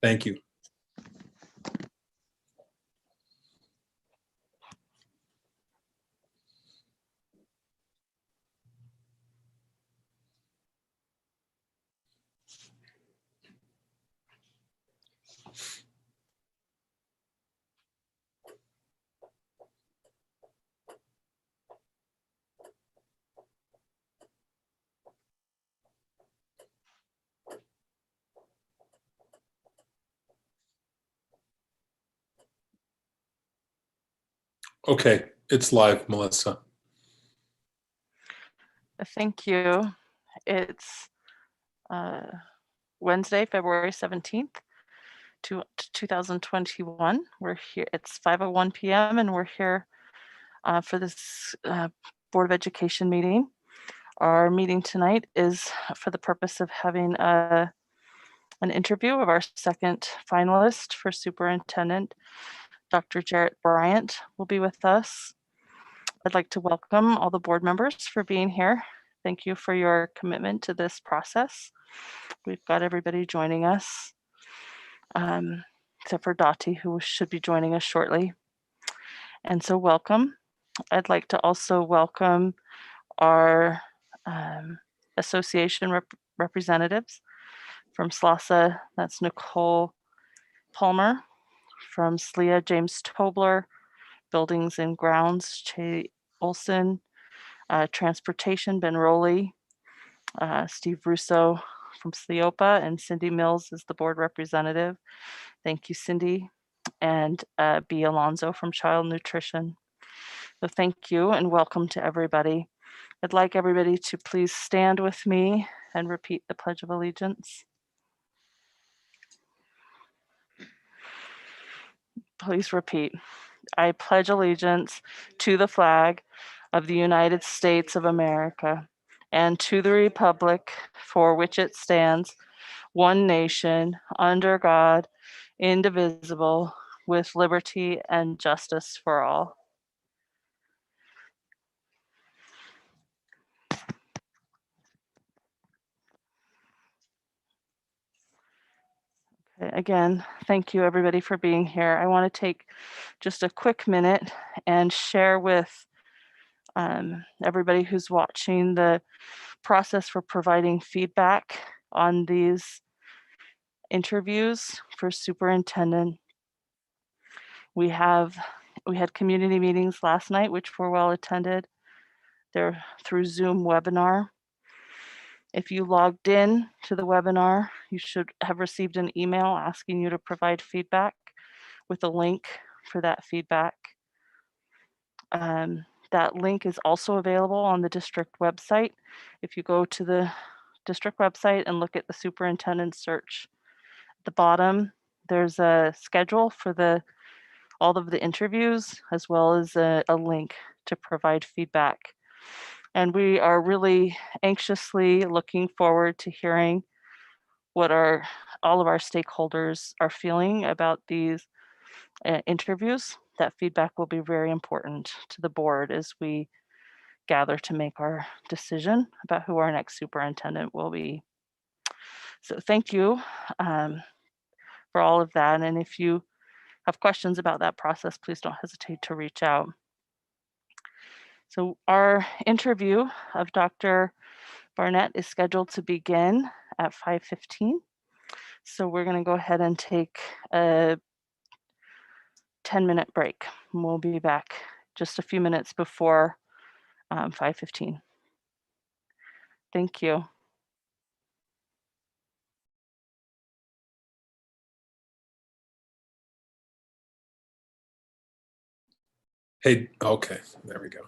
Thank you. Okay, it's live, Melissa. Thank you. It's Wednesday, February 17th, 2021. We're here, it's 5:01 p.m. and we're here for this Board of Education meeting. Our meeting tonight is for the purpose of having an interview of our second finalist for Superintendent. Dr. Jarrett Bryant will be with us. I'd like to welcome all the board members for being here. Thank you for your commitment to this process. We've got everybody joining us, except for Dottie, who should be joining us shortly. And so welcome. I'd like to also welcome our association representatives from SLCSD. That's Nicole Palmer. From SLEA, James Tobler. Buildings and Grounds, Che Olson. Transportation, Ben Rowley. Steve Russo from SLEOPA, and Cindy Mills is the board representative. Thank you, Cindy. And B. Alonzo from Child Nutrition. So thank you and welcome to everybody. I'd like everybody to please stand with me and repeat the Pledge of Allegiance. Please repeat. I pledge allegiance to the flag of the United States of America and to the republic for which it stands, one nation, under God, indivisible, with liberty and justice for all. Again, thank you everybody for being here. I want to take just a quick minute and share with everybody who's watching the process for providing feedback on these interviews for superintendent. We had community meetings last night, which were well attended. They're through Zoom webinar. If you logged in to the webinar, you should have received an email asking you to provide feedback with a link for that feedback. That link is also available on the district website. If you go to the district website and look at the superintendent search, at the bottom, there's a schedule for all of the interviews, as well as a link to provide feedback. And we are really anxiously looking forward to hearing what all of our stakeholders are feeling about these interviews. That feedback will be very important to the board as we gather to make our decision about who our next superintendent will be. So thank you for all of that. And if you have questions about that process, please don't hesitate to reach out. So our interview of Dr. Barnett is scheduled to begin at 5:15. So we're going to go ahead and take a 10-minute break. And we'll be back just a few minutes before 5:15. Thank you. Hey, okay, there we go.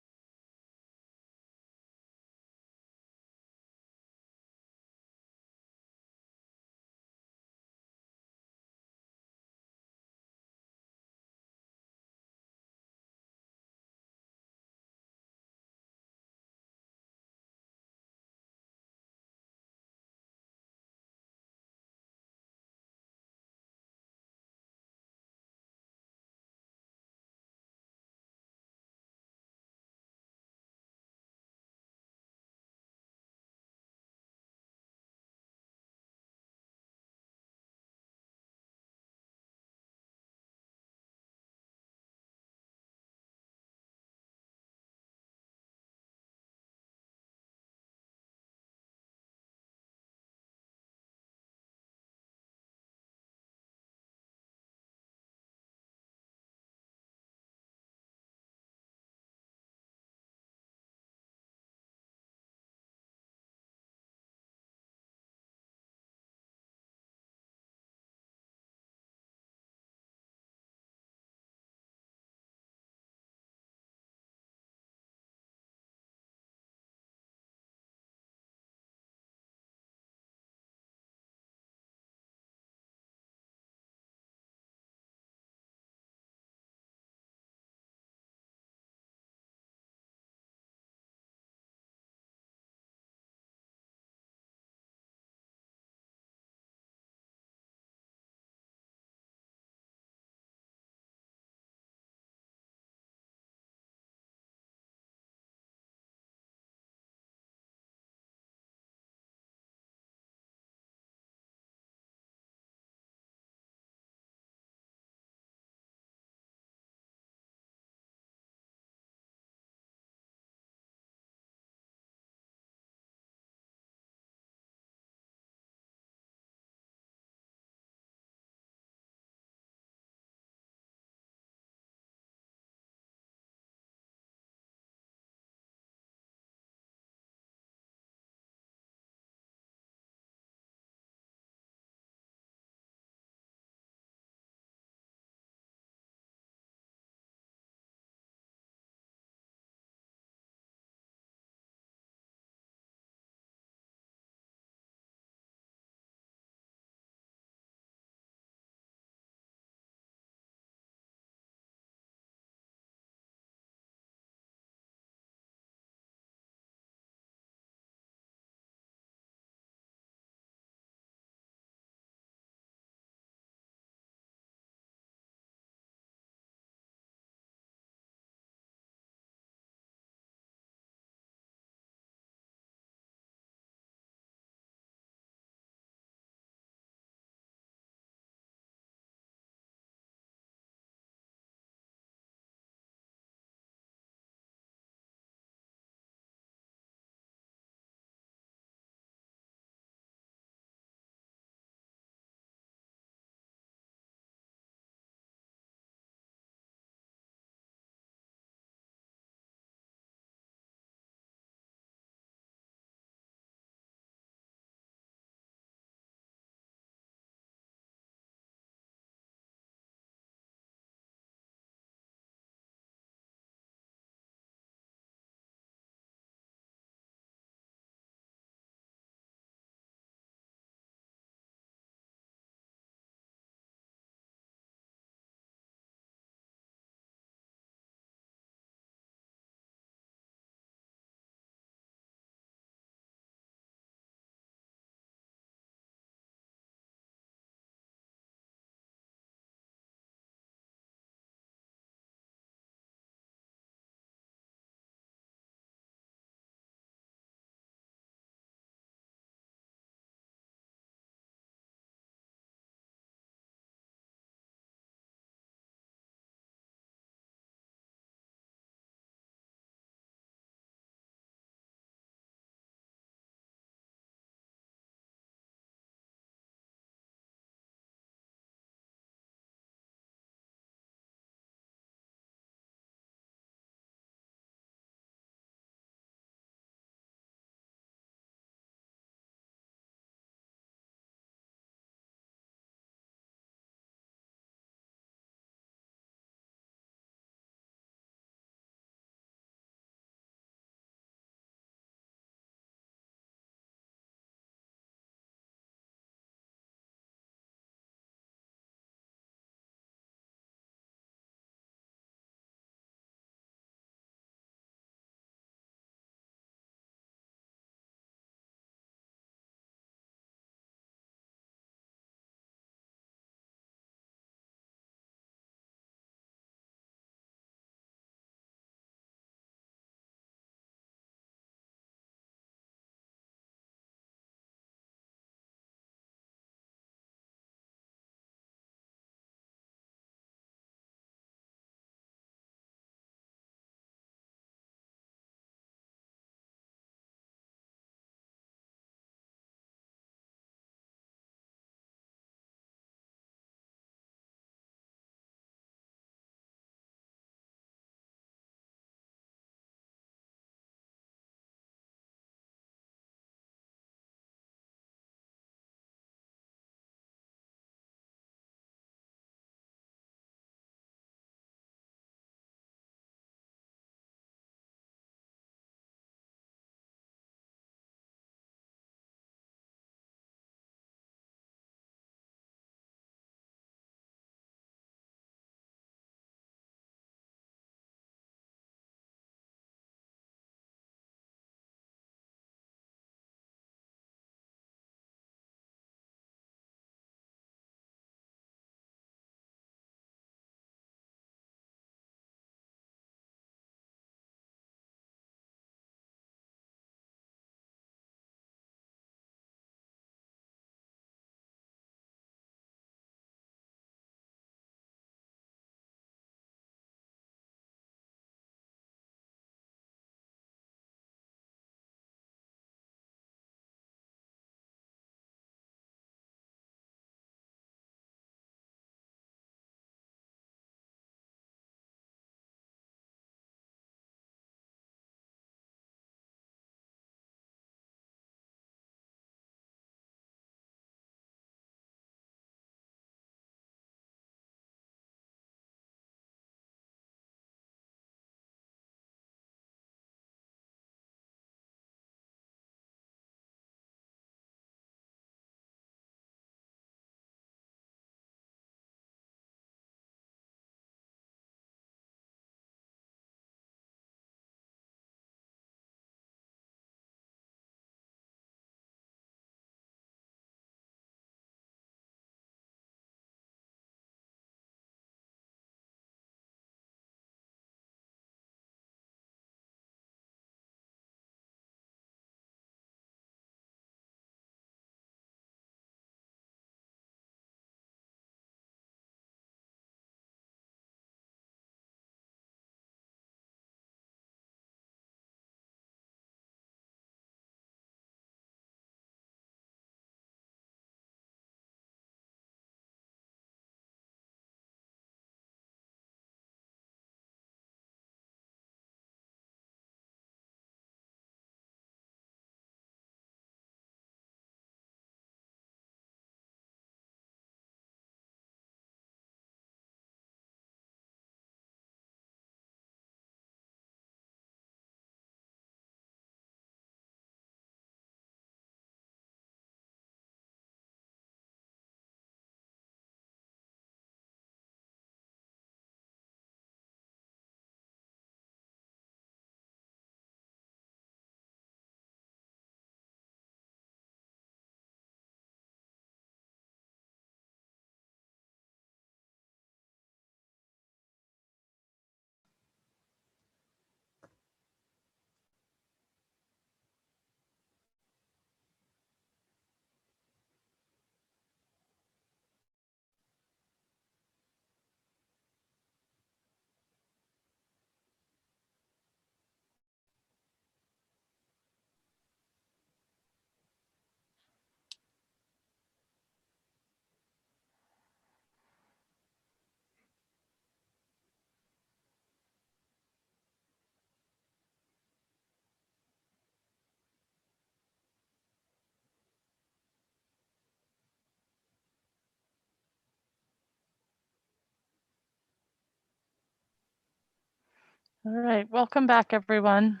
All right, welcome back, everyone.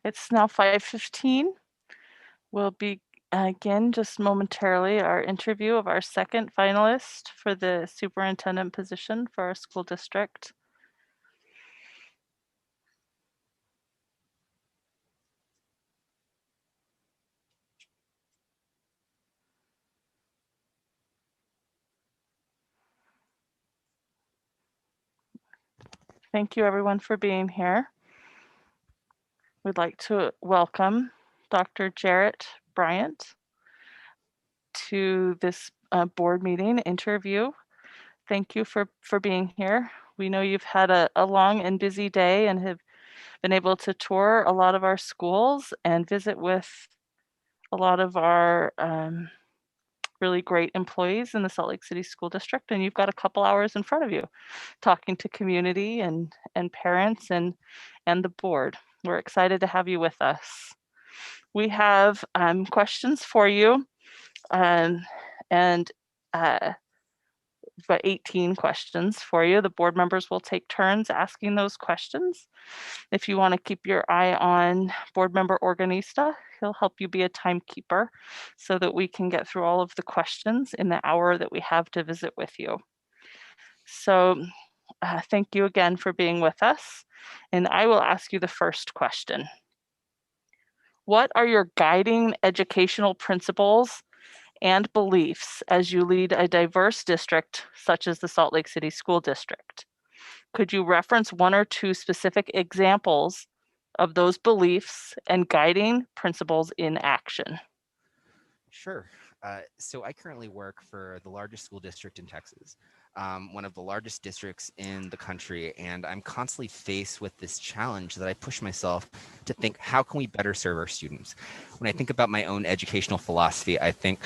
It's now 5:15. We'll begin just momentarily our interview of our second finalist for the superintendent position for our school district. Thank you, everyone, for being here. We'd like to welcome Dr. Jarrett Bryant to this board meeting interview. Thank you for being here. We know you've had a long and busy day and have been able to tour a lot of our schools and visit with a lot of our really great employees in the Salt Lake City School District, and you've got a couple hours in front of you talking to community and parents and the board. We're excited to have you with us. We have questions for you, and about 18 questions for you. The board members will take turns asking those questions. If you want to keep your eye on board member Organista, he'll help you be a timekeeper so that we can get through all of the questions in the hour that we have to visit with you. So thank you again for being with us. And I will ask you the first question. What are your guiding educational principles and beliefs as you lead a diverse district such as the Salt Lake City School District? Could you reference one or two specific examples of those beliefs and guiding principles in action? Sure. So I currently work for the largest school district in Texas, one of the largest districts in the country, and I'm constantly faced with this challenge that I push myself to think, how can we better serve our students? When I think about my own educational philosophy, I think,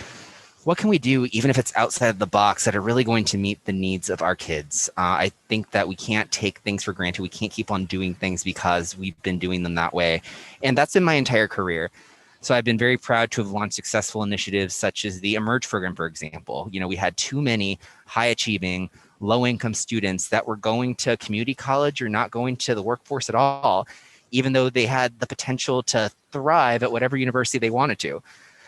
what can we do, even if it's outside of the box, that are really going to meet the needs of our kids? I think that we can't take things for granted. We can't keep on doing things because we've been doing them that way. And that's in my entire career. So I've been very proud to have launched successful initiatives such as the Emerge program, for example. You know, we had too many high achieving, low income students that were going to community college or not going to the workforce at all, even though they had the potential to thrive at whatever university they wanted to.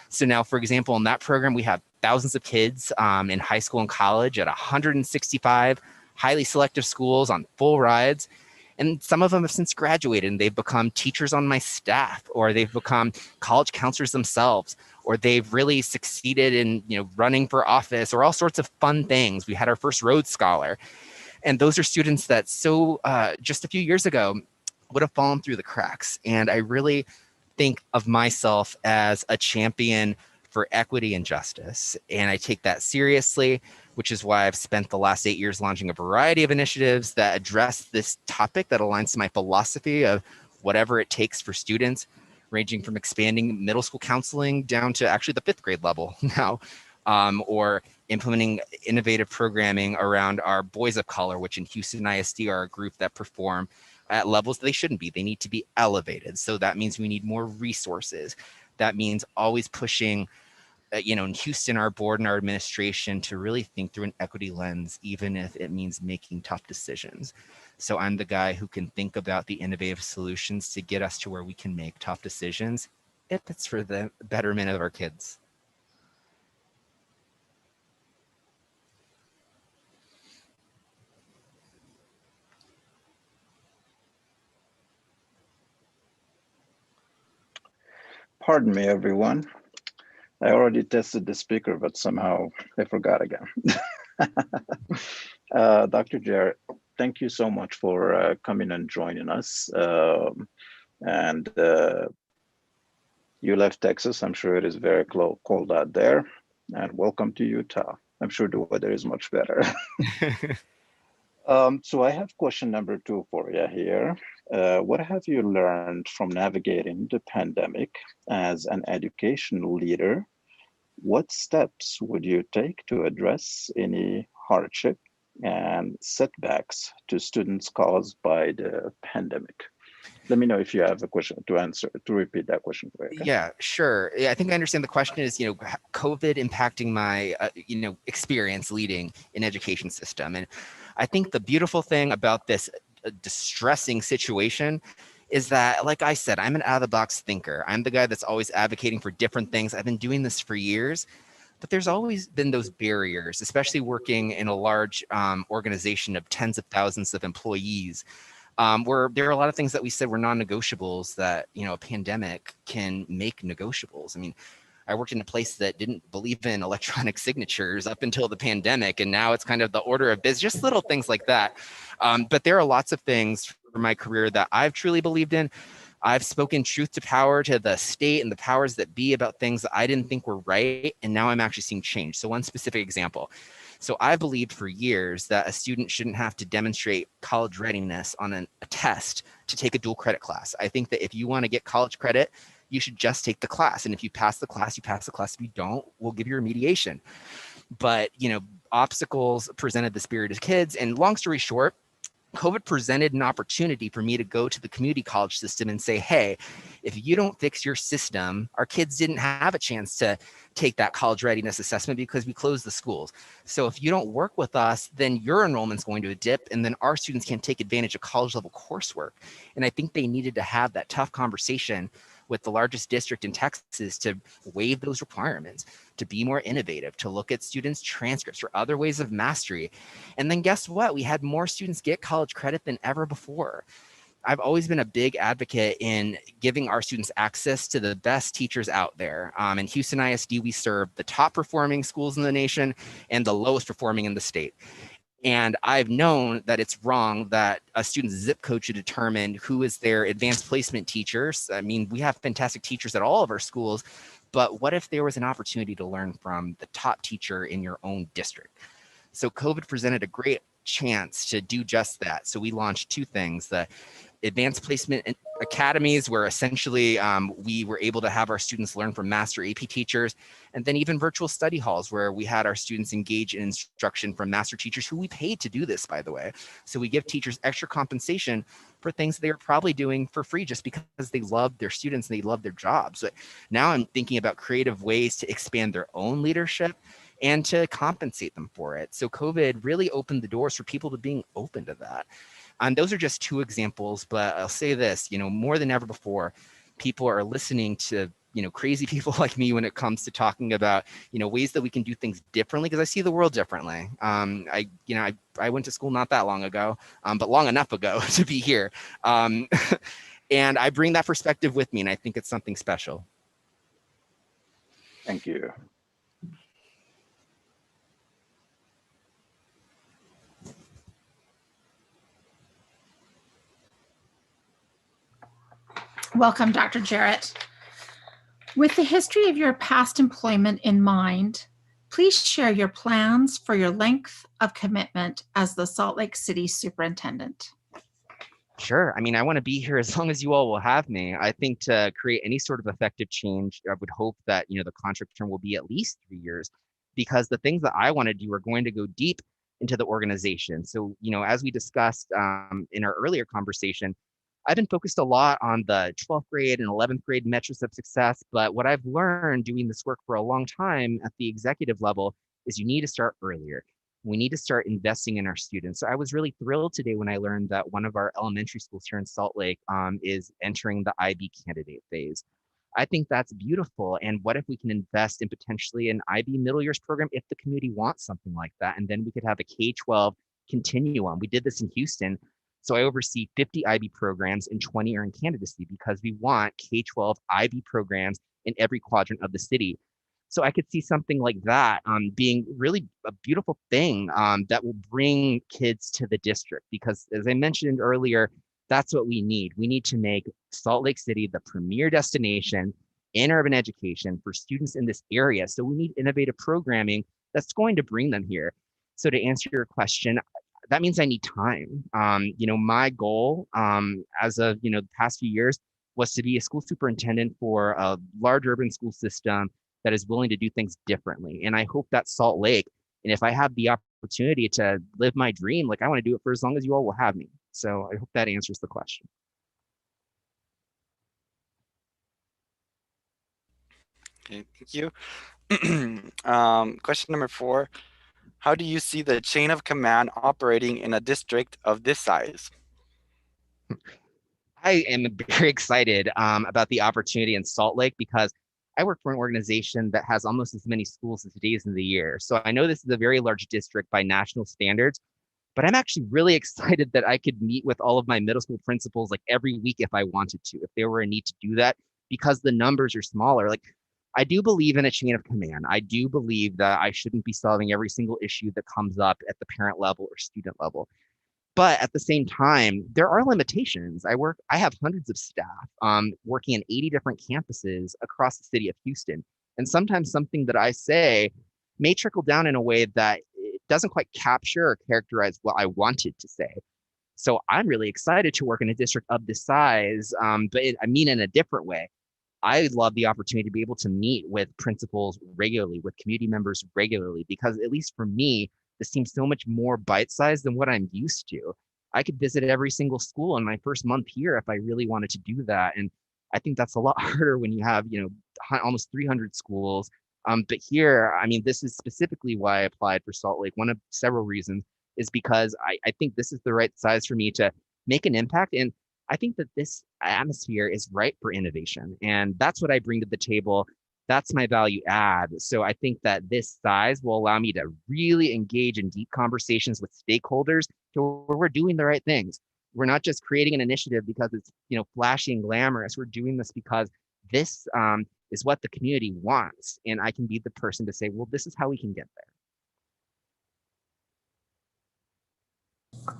So now, for example, in that program, we have thousands of kids in high school and college at 165 highly selective schools on full rides. And some of them have since graduated and they've become teachers on my staff, or they've become college counselors themselves, or they've really succeeded in, running for office, or all sorts of fun things. We had our first Rhodes Scholar. And those are students that just a few years ago would have fallen through the cracks. And I really think of myself as a champion for equity and justice. And I take that seriously, which is why I've spent the last 8 years launching a variety of initiatives that address this topic that aligns to my philosophy of whatever it takes for students, ranging from expanding middle school counseling down to actually the 5th grade level now, or implementing innovative programming around our Boys of Color, which in Houston ISD are a group that perform at levels that they shouldn't be. They need to be elevated. So that means we need more resources. That means always pushing in Houston, our board and our administration to really think through an equity lens, even if it means making tough decisions. So I'm the guy who can think about the innovative solutions to get us to where we can make tough decisions if it's for the betterment of our kids. Pardon me, everyone. I already tested the speaker, but somehow I forgot again. Dr. Jarrett, thank you so much for coming and joining us. And you left Texas. I'm sure it is very cold out there. And welcome to Utah. I'm sure the weather is much better. So I have question number 2 for you here. What have you learned from navigating the pandemic as an educational leader? What steps would you take to address any hardship and setbacks to students caused by the pandemic? Let me know if you have a question to repeat that question for you. Okay? Yeah, sure. Yeah, I think I understand the question is, COVID impacting my, experience leading an education system. And I think the beautiful thing about this a distressing situation is that, like I said, I'm an out of the box thinker. I'm the guy that's always advocating for different things. I've been doing this for years, but there's always been those barriers, especially working in a large organization of tens of thousands of employees, where there are a lot of things that we said were non-negotiables that, you know, a pandemic can make negotiables. I mean, I worked in a place that didn't believe in electronic signatures up until the pandemic, and now it's kind of the order of business, just little things like that. But there are lots of things for my career that I've truly believed in. I've spoken truth to power to the state and the powers that be about things that I didn't think were right, and now I'm actually seeing change. So one specific example. So I believed for years that a student shouldn't have to demonstrate college readiness on a test to take a dual credit class. I think that if you want to get college credit, you should just take the class. And if you pass the class, you pass the class. If you don't, we'll give you remediation. But, you know, obstacles presented the spirit of kids. And long story short, COVID presented an opportunity for me to go to the community college system and say, hey, if you don't fix your system, our kids didn't have a chance to take that college readiness assessment because we closed the schools. So if you don't work with us, then your enrollment's going to dip, and then our students can't take advantage of college level coursework. And I think they needed to have that tough conversation with the largest district in Texas to waive those requirements, to be more innovative, to look at students' transcripts or other ways of mastery. And then guess what? We had more students get college credit than ever before. I've always been a big advocate in giving our students access to the best teachers out there. In Houston ISD, we serve the top performing schools in the nation and the lowest performing in the state. And I've known that it's wrong that a student's zip code should determine who is their advanced placement teachers. I mean, we have fantastic teachers at all of our schools, but what if there was an opportunity to learn from the top teacher in your own district? So COVID presented a great chance to do just that. So we launched two things: the advanced placement academies, where essentially we were able to have our students learn from master AP teachers, and then even virtual study halls, where we had our students engage in instruction from master teachers who we paid to do this, by the way. So we give teachers extra compensation for things they are probably doing for free just because they love their students and they love their jobs. But now I'm thinking about creative ways to expand their own leadership and to compensate them for it. So COVID really opened the doors for people to being open to that. And those are just two examples, but I'll say this, you know, more than ever before, people are listening to, you know, crazy people like me when it comes to talking about, you know, ways that we can do things differently, because I see the world differently. I went to school not that long ago, but long enough ago to be here. And I bring that perspective with me, and I think it's something special. Thank you. Welcome, Dr. Jarrett. With the history of your past employment in mind, please share your plans for your length of commitment as the Salt Lake City Superintendent. Sure. I mean, I want to be here as long as you all will have me. I think to create any sort of effective change, I would hope that, you know, the contract term will be at least 3 years, because the things that I want to do are going to go deep into the organization. So, you know, as we discussed in our earlier conversation, I've been focused a lot on the 12th grade and 11th grade metrics of success. But what I've learned doing this work for a long time at the executive level is you need to start earlier. We need to start investing in our students. So I was really thrilled today when I learned that one of our elementary schools here in Salt Lake is entering the IB candidate phase. I think that's beautiful. And what if we can invest in potentially an IB middle years program if the community wants something like that? And then we could have a K-12 continuum. We did this in Houston. So I oversee 50 IB programs and 20 are in candidacy because we want K-12 IB programs in every quadrant of the city. So I could see something like that being really a beautiful thing that will bring kids to the district, because as I mentioned earlier, that's what we need. We need to make Salt Lake City the premier destination in urban education for students in this area. So we need innovative programming that's going to bring them here. So to answer your question, that means I need time. You know, my goal as of, you know, the past few years was to be a school superintendent for a large urban school system that is willing to do things differently. And I hope that Salt Lake, and if I have the opportunity to live my dream, like I want to do it for as long as you all will have me. So I hope that answers the question. Okay, thank you. Question number 4. How do you see the chain of command operating in a district of this size? I am very excited about the opportunity in Salt Lake because I work for an organization that has almost as many schools as days in the year. So I know this is a very large district by national standards, but I'm actually really excited that I could meet with all of my middle school principals like every week if I wanted to, if there were a need to do that, because the numbers are smaller. Like, I do believe in a chain of command. I do believe that I shouldn't be solving every single issue that comes up at the parent level or student level. But at the same time, there are limitations. I have hundreds of staff working in 80 different campuses across the city of Houston. And sometimes something that I say may trickle down in a way that it doesn't quite capture or characterize what I wanted to say. So I'm really excited to work in a district of this size, I mean in a different way. I love the opportunity to be able to meet with principals regularly, with community members regularly, because at least for me, this seems so much more bite-sized than what I'm used to. I could visit every single school in my first month here if I really wanted to do that. And I think that's a lot harder when you have, almost 300 schools. But here, I mean, this is specifically why I applied for Salt Lake. One of several reasons is because I think this is the right size for me to make an impact. And I think that this atmosphere is ripe for innovation. And that's what I bring to the table. That's my value add. So I think that this size will allow me to really engage in deep conversations with stakeholders to where we're doing the right things. We're not just creating an initiative because it's flashy and glamorous. We're doing this because this is what the community wants. And I can be the person to say, well, this is how we can get there.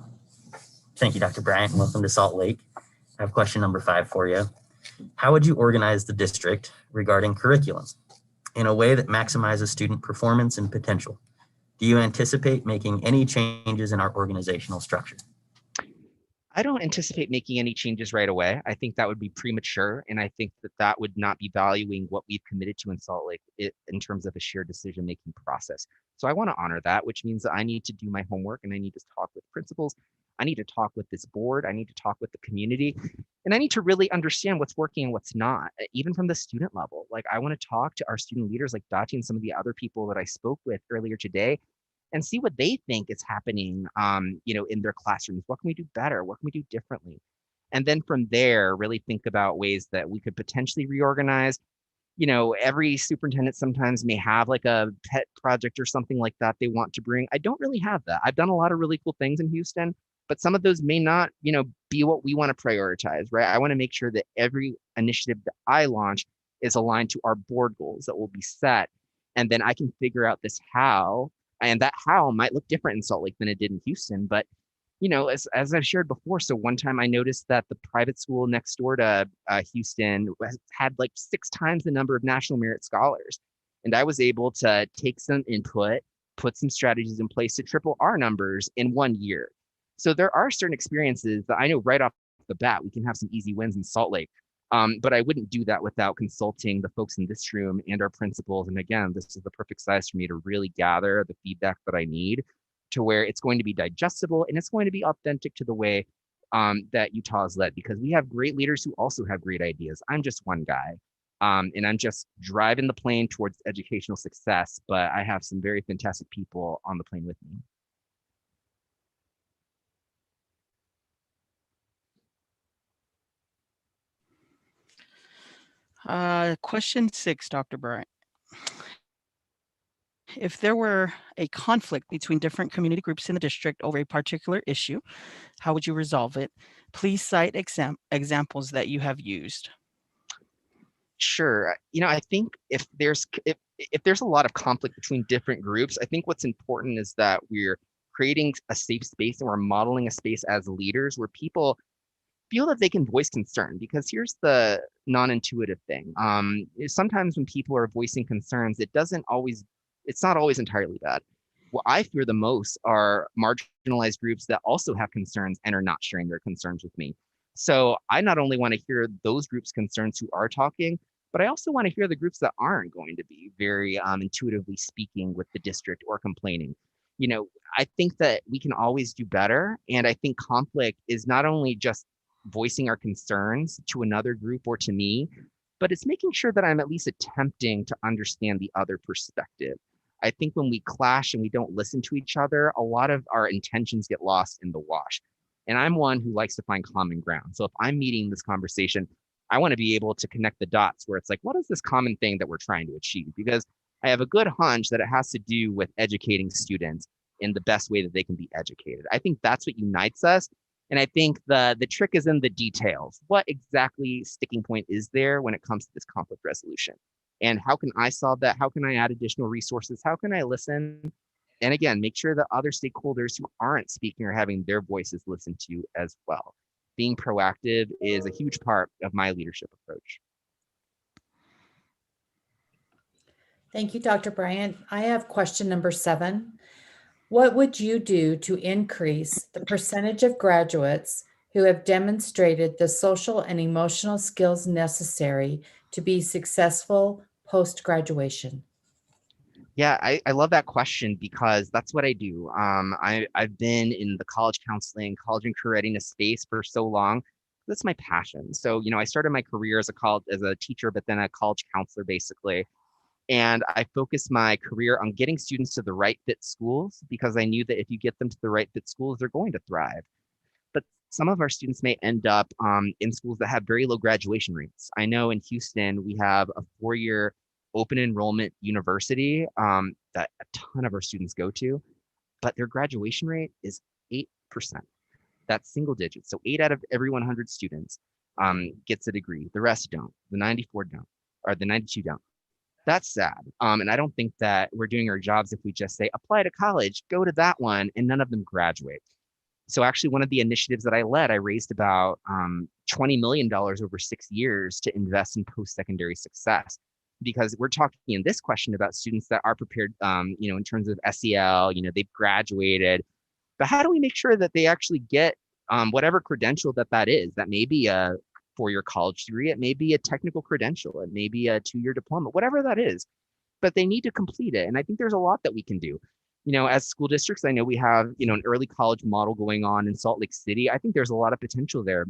Thank you, Dr. Bryant. Welcome to Salt Lake. I have question number 5 for you. How would you organize the district regarding curriculum in a way that maximizes student performance and potential? Do you anticipate making any changes in our organizational structure? I don't anticipate making any changes right away. I think that would be premature. And I think that that would not be valuing what we've committed to in Salt Lake in terms of a shared decision-making process. So I want to honor that, which means that I need to do my homework and I need to talk with principals. I need to talk with this board. I need to talk with the community. And I need to really understand what's working and what's not, even from the student level. Like, I want to talk to our student leaders like Dati and some of the other people that I spoke with earlier today and see what they think is happening, in their classrooms. What can we do better? What can we do differently? And then from there, really think about ways that we could potentially reorganize. Every superintendent sometimes may have like a pet project or something like that they want to bring. I don't really have that. I've done a lot of really cool things in Houston, but some of those may not, be what we want to prioritize, right? I want to make sure that every initiative that I launch is aligned to our board goals that will be set. And then I can figure out this how, and that how might look different in Salt Lake than it did in Houston. But, as I've shared before, so one time I noticed that the private school next door to Houston had like 6 times the number of national merit scholars. And I was able to take some input, put some strategies in place to triple our numbers in 1 year. So there are certain experiences that I know right off the bat, we can have some easy wins in Salt Lake. But I wouldn't do that without consulting the folks in this room and our principals. And again, this is the perfect size for me to really gather the feedback that I need to where it's going to be digestible and it's going to be authentic to the way that Utah is led, because we have great leaders who also have great ideas. I'm just one guy. And I'm just driving the plane towards educational success, but I have some very fantastic people on the plane with me. Question 6, Dr. Bryant. If there were a conflict between different community groups in the district over a particular issue, how would you resolve it? Please cite examples that you have used. Sure. I think if there's a lot of conflict between different groups, I think what's important is that we're creating a safe space and we're modeling a space as leaders where people feel that they can voice concern. Because here's the non-intuitive thing. Sometimes when people are voicing concerns, it's not always entirely bad. What I fear the most are marginalized groups that also have concerns and are not sharing their concerns with me. So I not only want to hear those groups' concerns who are talking, but I also want to hear the groups that aren't going to be very intuitively speaking with the district or complaining. I think that we can always do better. And I think conflict is not only just voicing our concerns to another group or to me, but it's making sure that I'm at least attempting to understand the other perspective. I think when we clash and we don't listen to each other, a lot of our intentions get lost in the wash. And I'm one who likes to find common ground. So if I'm meeting this conversation, I want to be able to connect the dots where it's like, what is this common thing that we're trying to achieve? Because I have a good hunch that it has to do with educating students in the best way that they can be educated. I think that's what unites us. And I think the trick is in the details. What exactly sticking point is there when it comes to this conflict resolution? And how can I solve that? How can I add additional resources? How can I listen? And again, make sure that other stakeholders who aren't speaking are having their voices listened to as well. Being proactive is a huge part of my leadership approach. Thank you, Dr. Bryant. I have question number 7. What would you do to increase the percentage of graduates who have demonstrated the social and emotional skills necessary to be successful post-graduation? Yeah, I love that question because that's what I do. I've been in the college counseling, college and career readiness space for so long. That's my passion. So, I started my career as a teacher, but then a college counselor basically. And I focused my career on getting students to the right fit schools because I knew that if you get them to the right fit schools, they're going to thrive. But some of our students may end up in schools that have very low graduation rates. I know in Houston, we have a 4-year open enrollment university that a ton of our students go to, but their graduation rate is 8%. That's single digits. So 8 out of every 100 students gets a degree. The rest don't. The 94 don't, or the 92 don't. That's sad. And I don't think that we're doing our jobs if we just say, apply to college, go to that one, and none of them graduate. So actually one of the initiatives that I led, I raised about $20 million over 6 years to invest in post-secondary success. Because we're talking in this question about students that are prepared, in terms of SEL, they've graduated, but how do we make sure that they actually get whatever credential that is? That may be a 4-year college degree, it may be a technical credential, it may be a 2-year diploma, whatever that is, but they need to complete it. And I think there's a lot that we can do. As school districts, I know we have, an early college model going on in Salt Lake City. I think there's a lot of potential there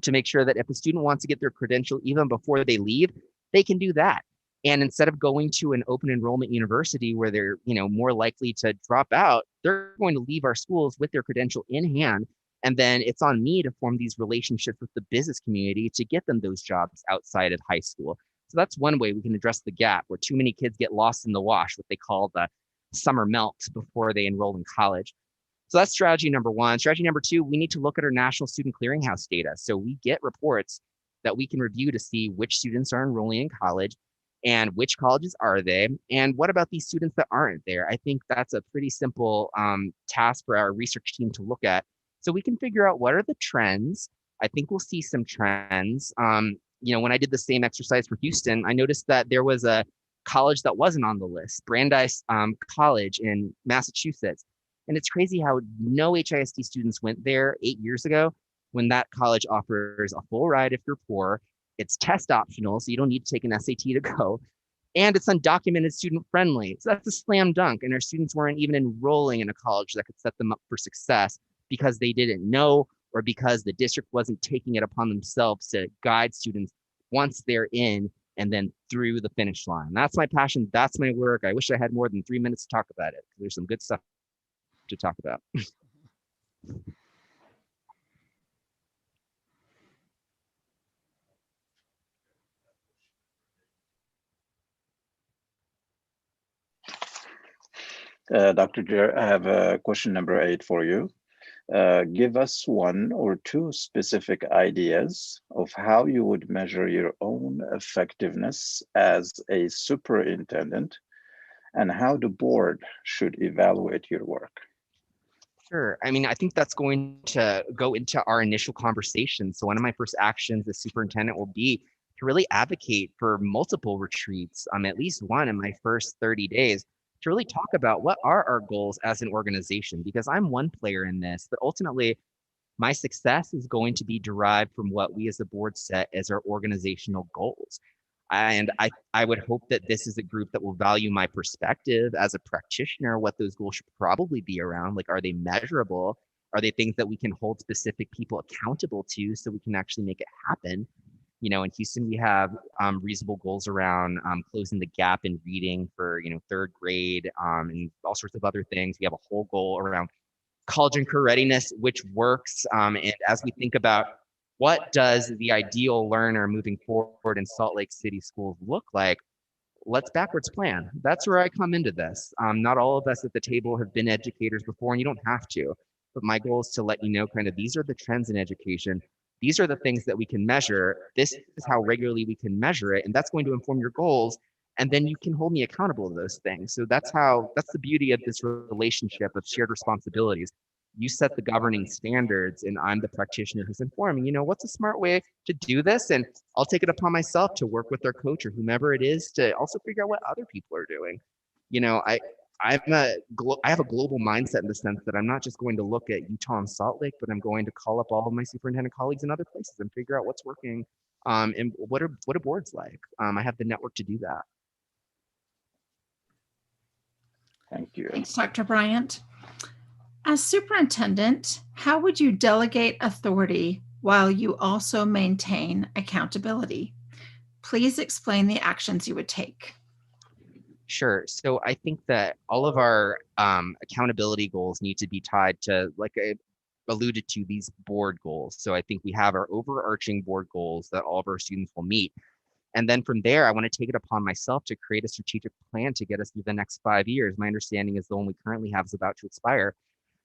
to make sure that if a student wants to get their credential even before they leave, they can do that. And instead of going to an open enrollment university where they're, more likely to drop out, they're going to leave our schools with their credential in hand. And then it's on me to form these relationships with the business community to get them those jobs outside of high school. So that's one way we can address the gap where too many kids get lost in the wash, what they call the summer melt before they enroll in college. So that's strategy number 1. Strategy number 2, we need to look at our National Student Clearinghouse data. So we get reports that we can review to see which students are enrolling in college and which colleges are they, and what about these students that aren't there? I think that's a pretty simple task for our research team to look at. So we can figure out what are the trends. I think we'll see some trends. When I did the same exercise for Houston, I noticed that there was a college that wasn't on the list, Brandeis College in Massachusetts. And it's crazy how no HISD students went there 8 years ago when that college offers a full ride if you're poor. It's test optional, so you don't need to take an SAT to go. And it's undocumented student friendly. So that's a slam dunk. And our students weren't even enrolling in a college that could set them up for success because they didn't know or because the district wasn't taking it upon themselves to guide students once they're in and then through the finish line. That's my passion. That's my work. I wish I had more than 3 minutes to talk about it. There's some good stuff to talk about. Dr. Jer, I have question number 8 for you. Give us 1 or 2 specific ideas of how you would measure your own effectiveness as a superintendent and how the board should evaluate your work. Sure. I mean, I think that's going to go into our initial conversation. So one of my first actions as superintendent will be to really advocate for multiple retreats, at least one in my first 30 days, to really talk about what are our goals as an organization, because I'm one player in this, but ultimately my success is going to be derived from what we as a board set as our organizational goals. And I would hope that this is a group that will value my perspective as a practitioner, what those goals should probably be around. Like, are they measurable? Are they things that we can hold specific people accountable to so we can actually make it happen? In Houston, we have reasonable goals around closing the gap in reading for, 3rd grade and all sorts of other things. We have a whole goal around college and career readiness, which works. And as we think about what does the ideal learner moving forward in Salt Lake City schools look like, let's backwards plan. That's where I come into this. Not all of us at the table have been educators before, and you don't have to. But my goal is to let you know kind of these are the trends in education. These are the things that we can measure. This is how regularly we can measure it. And that's going to inform your goals. And then you can hold me accountable to those things. So that's the beauty of this relationship of shared responsibilities. You set the governing standards, and I'm the practitioner who's informing, what's a smart way to do this? And I'll take it upon myself to work with our coach or whomever it is to also figure out what other people are doing. I have a global mindset in the sense that I'm not just going to look at Utah and Salt Lake, but I'm going to call up all of my superintendent colleagues in other places and figure out what's working and what are boards like. I have the network to do that. Thank you. Thanks, Dr. Bryant. As superintendent, how would you delegate authority while you also maintain accountability? Please explain the actions you would take. Sure. So I think that all of our accountability goals need to be tied to, like I alluded to, these board goals. So I think we have our overarching board goals that all of our students will meet. And then from there, I want to take it upon myself to create a strategic plan to get us through the next 5 years. My understanding is the one we currently have is about to expire.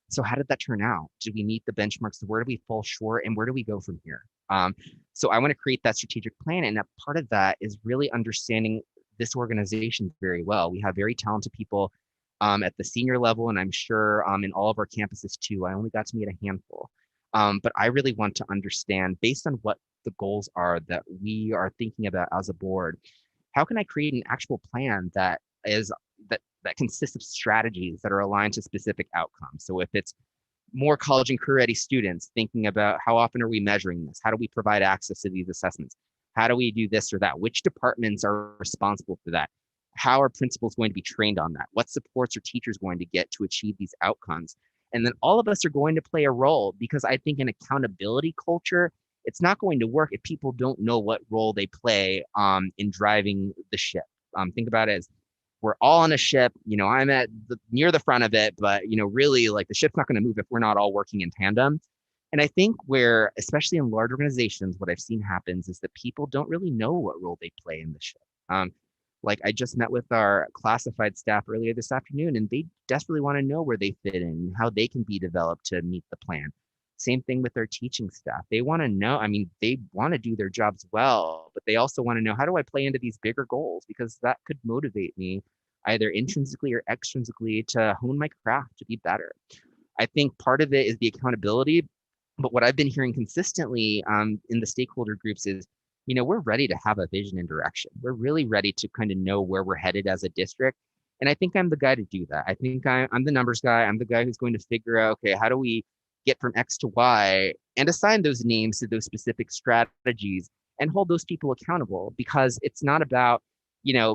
So how did that turn out? Did we meet the benchmarks? Where do we fall short? And where do we go from here? So I want to create that strategic plan. And a part of that is really understanding this organization very well. We have very talented people at the senior level, and I'm sure in all of our campuses too. I only got to meet a handful. But I really want to understand, based on what the goals are that we are thinking about as a board, how can I create an actual plan that consists of strategies that are aligned to specific outcomes? So if it's more college and career ready students, thinking about how often are we measuring this? How do we provide access to these assessments? How do we do this or that? Which departments are responsible for that? How are principals going to be trained on that? What supports are teachers going to get to achieve these outcomes? And then all of us are going to play a role, because I think an accountability culture, it's not going to work if people don't know what role they play in driving the ship. Think about it as we're all on a ship. I'm at near the front of it, but really, like, the ship's not going to move if we're not all working in tandem. And I think where, especially in large organizations, what I've seen happens is that people don't really know what role they play in the ship. Like, I just met with our classified staff earlier this afternoon, and they desperately want to know where they fit in, how they can be developed to meet the plan. Same thing with their teaching staff. They want to know, they want to do their jobs well, but they also want to know, how do I play into these bigger goals? Because that could motivate me either intrinsically or extrinsically to hone my craft, to be better. I think part of it is the accountability, but what I've been hearing consistently in the stakeholder groups is, we're ready to have a vision and direction. We're really ready to kind of know where we're headed as a district. And I think I'm the guy to do that. I think I'm the numbers guy. I'm the guy who's going to figure out, okay, how do we get from X to Y, and assign those names to those specific strategies and hold those people accountable, because it's not about,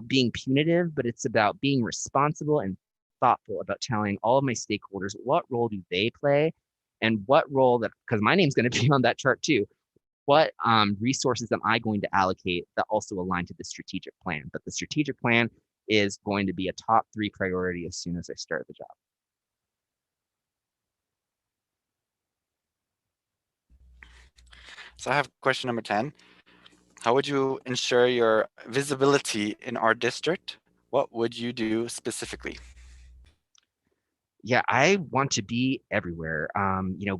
being punitive, but it's about being responsible and thoughtful about telling all of my stakeholders what role do they play, and what role because my name's going to be on that chart too. What resources am I going to allocate that also align to the strategic plan? But the strategic plan is going to be a top 3 priority as soon as I start the job. So I have question number 10. How would you ensure your visibility in our district? What would you do specifically? Yeah, I want to be everywhere.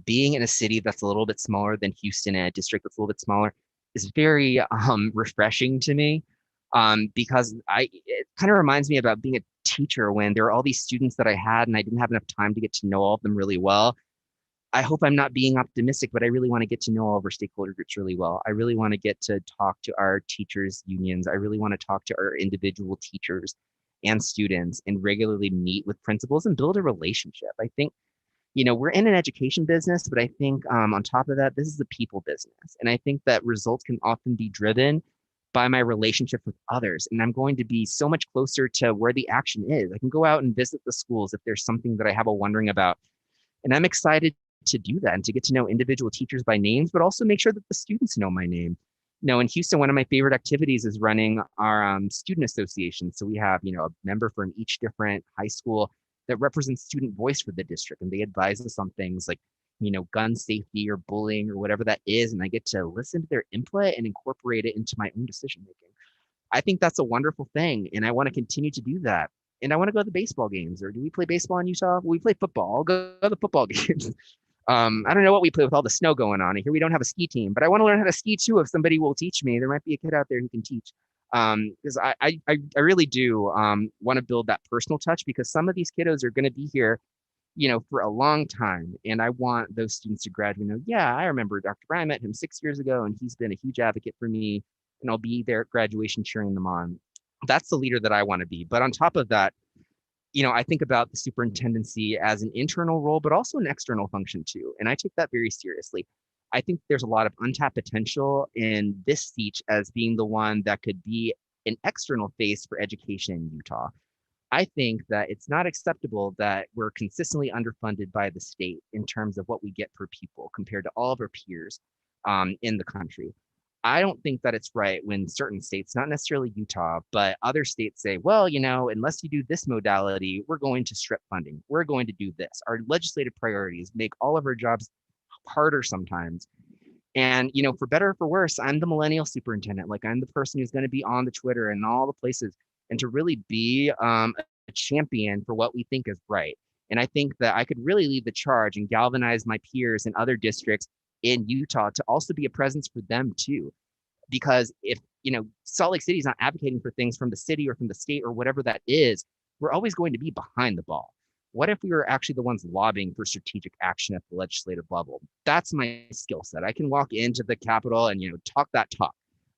Being in a city that's a little bit smaller than Houston, and a district that's a little bit smaller, is very refreshing to me, because it kind of reminds me about being a teacher when there were all these students that I had and I didn't have enough time to get to know all of them really well. I hope I'm not being optimistic, but I really want to get to know all of our stakeholder groups really well. I really want to get to talk to our teachers' unions. I really want to talk to our individual teachers and students and regularly meet with principals and build a relationship. I think, we're in an education business, but I think on top of that, this is a people business. And I think that results can often be driven by my relationship with others. And I'm going to be so much closer to where the action is. I can go out and visit the schools if there's something that I have a wondering about. And I'm excited to do that and to get to know individual teachers by names, but also make sure that the students know my name. In Houston, one of my favorite activities is running our student association. So we have, a member from each different high school that represents student voice for the district, and they advise us on things like, gun safety or bullying or whatever that is, and I get to listen to their input and incorporate it into my own decision making. I think that's a wonderful thing, and I want to continue to do that. And I want to go to the baseball games. Or do we play baseball in Utah? Well, we play football. I'll go to the football games. I don't know what we play with all the snow going on. Here we don't have a ski team, but I want to learn how to ski too. If somebody will teach me, there might be a kid out there who can teach. Because I really do want to build that personal touch, because some of these kiddos are going to be here, for a long time. And I want those students to graduate and know, yeah, I remember Dr. Bryan, met him 6 years ago, and he's been a huge advocate for me, and I'll be there at graduation cheering them on. That's the leader that I want to be. But on top of that, I think about the superintendency as an internal role, but also an external function too. And I take that very seriously. I think there's a lot of untapped potential in this seat as being the one that could be an external face for education in Utah. I think that it's not acceptable that we're consistently underfunded by the state in terms of what we get per pupil compared to all of our peers in the country. I don't think that it's right when certain states, not necessarily Utah, but other states say, well, unless you do this modality, we're going to strip funding. We're going to do this. Our legislative priorities make all of our jobs harder sometimes. And, for better or for worse, I'm the millennial superintendent. Like, I'm the person who's going to be on the Twitter and all the places, and to really be a champion for what we think is right. And I think that I could really lead the charge and galvanize my peers in other districts in Utah to also be a presence for them too. Because if, Salt Lake City is not advocating for things from the city or from the state or whatever that is, we're always going to be behind the ball. What if we were actually the ones lobbying for strategic action at the legislative level? That's my skill set. I can walk into the Capitol and, talk that talk.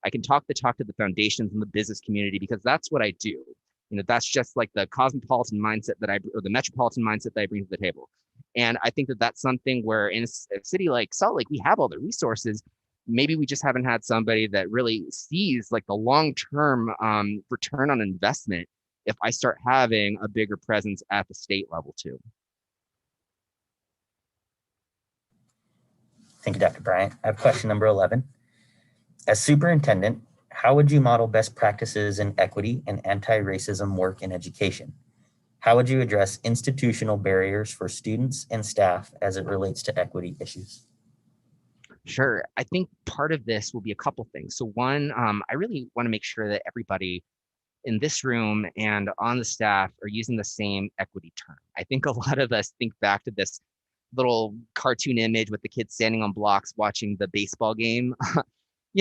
I can talk the talk to the foundations and the business community, because that's what I do. That's just like the cosmopolitan mindset or the metropolitan mindset that I bring to the table. And I think that that's something where in a city like Salt Lake, we have all the resources. Maybe we just haven't had somebody that really sees like the long-term return on investment if I start having a bigger presence at the state level too. Thank you, Dr. Bryant. I have question number 11. As superintendent, how would you model best practices in equity and anti-racism work in education? How would you address institutional barriers for students and staff as it relates to equity issues? Sure. I think part of this will be a couple things. So one, I really want to make sure that everybody in this room and on the staff are using the same equity term. I think a lot of us think back to this little cartoon image with the kids standing on blocks watching the baseball game.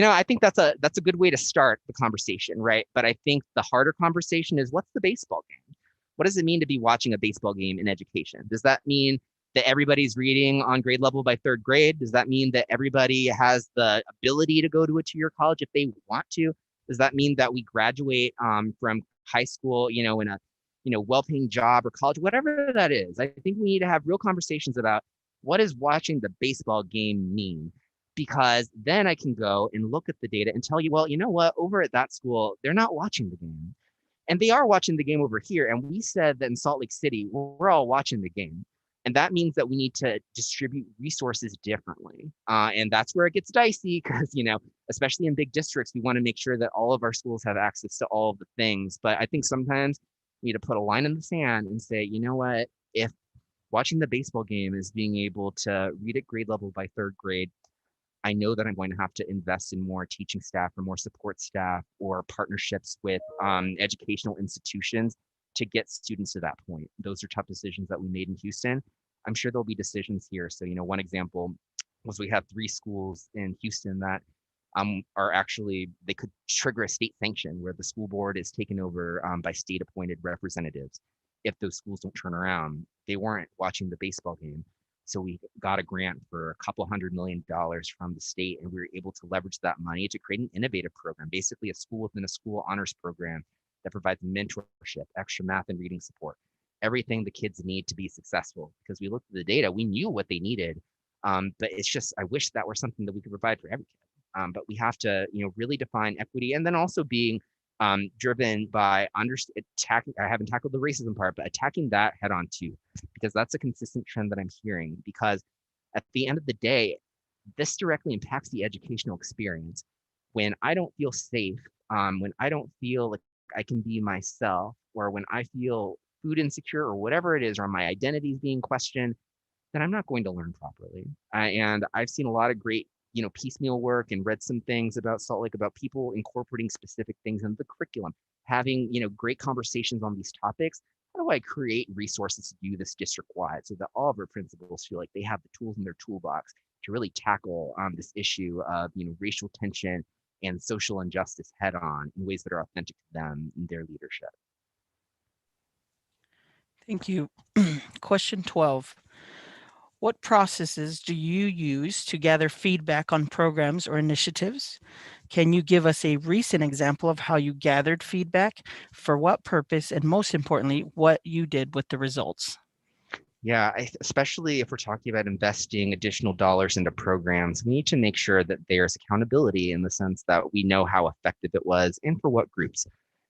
I think that's a good way to start the conversation, right? But I think the harder conversation is, what's the baseball game? What does it mean to be watching a baseball game in education? Does that mean that everybody's reading on grade level by 3rd grade? Does that mean that everybody has the ability to go to a 2-year college if they want to? Does that mean that we graduate from high school, in a well-paying job or college, whatever that is? I think we need to have real conversations about what does watching the baseball game mean? Because then I can go and look at the data and tell you, well, you know what, over at that school, they're not watching the game. And they are watching the game over here. And we said that in Salt Lake City, we're all watching the game. And that means that we need to distribute resources differently. And that's where it gets dicey, because, especially in big districts, we want to make sure that all of our schools have access to all of the things. But I think sometimes we need to put a line in the sand and say, you know what, if watching the baseball game is being able to read at grade level by 3rd grade, I know that I'm going to have to invest in more teaching staff or more support staff or partnerships with educational institutions to get students to that point. Those are tough decisions that we made in Houston. I'm sure there'll be decisions here. So, one example was we have 3 schools in Houston that are actually, they could trigger a state sanction where the school board is taken over by state appointed representatives. If those schools don't turn around, they weren't watching the baseball game. So we got a grant for a couple $100 million from the state, and we were able to leverage that money to create an innovative program, basically a school within a school honors program that provides mentorship, extra math and reading support, everything the kids need to be successful. Because we looked at the data, we knew what they needed, but it's just, I wish that were something that we could provide for every kid. But we have to, really define equity, and then also being driven by attacking. I haven't tackled the racism part, but attacking that head on too, because that's a consistent trend that I'm hearing. Because at the end of the day, this directly impacts the educational experience. When I don't feel safe, when I don't feel like I can be myself, or when I feel food insecure or whatever it is, or my identity is being questioned, then I'm not going to learn properly. And I've seen a lot of great, piecemeal work and read some things about Salt Lake, about people incorporating specific things into the curriculum, having, great conversations on these topics. How do I create resources to do this district-wide so that all of our principals feel like they have the tools in their toolbox to really tackle this issue of, racial tension and social injustice head on in ways that are authentic to them in their leadership? Thank you. Question 12. What processes do you use to gather feedback on programs or initiatives? Can you give us a recent example of how you gathered feedback, for what purpose, and most importantly, what you did with the results? Yeah, especially if we're talking about investing additional dollars into programs, we need to make sure that there's accountability in the sense that we know how effective it was and for what groups,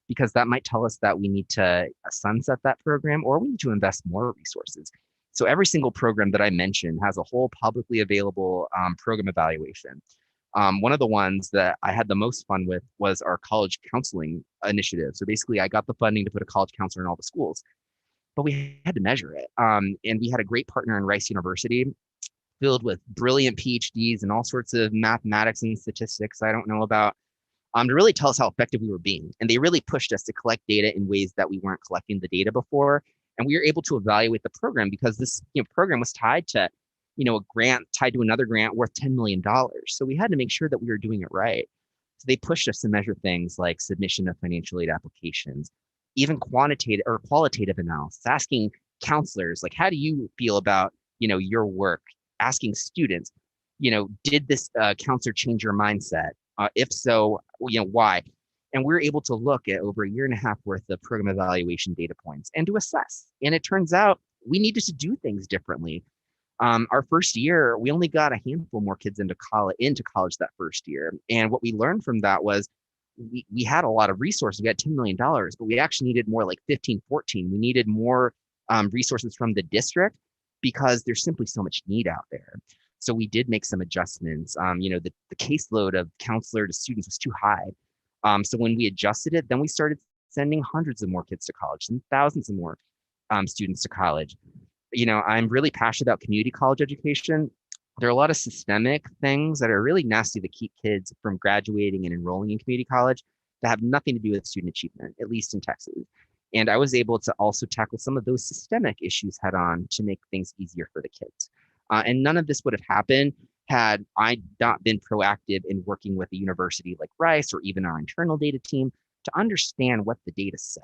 because that might tell us that we need to sunset that program or we need to invest more resources. So every single program that I mentioned has a whole publicly available program evaluation. One of the ones that I had the most fun with was our college counseling initiative. So basically, I got the funding to put a college counselor in all the schools, but we had to measure it. And we had a great partner in Rice University filled with brilliant PhDs and all sorts of mathematics and statistics I don't know about, to really tell us how effective we were being. And they really pushed us to collect data in ways that we weren't collecting the data before. And we were able to evaluate the program because this program was tied to, a grant tied to another grant worth $10 million. So we had to make sure that we were doing it right. So they pushed us to measure things like submission of financial aid applications, even quantitative or qualitative analysis, asking counselors, like, how do you feel about, your work? Asking students, did this counselor change your mindset? If so, why? And we're able to look at over 1.5 years worth of program evaluation data points and to assess. And it turns out we needed to do things differently. Our first year, we only got a handful more kids into college that first year. And what we learned from that was we had a lot of resources. We had $10 million, but we actually needed more like 15, 14. We needed more resources from the district because there's simply so much need out there. So we did make some adjustments. The caseload of counselor to students was too high. So when we adjusted it, then we started sending hundreds of more kids to college and thousands of more students to college. I'm really passionate about community college education. There are a lot of systemic things that are really nasty that keep kids from graduating and enrolling in community college that have nothing to do with student achievement, at least in Texas. And I was able to also tackle some of those systemic issues head on to make things easier for the kids. And none of this would have happened had I not been proactive in working with a university like Rice or even our internal data team to understand what the data says.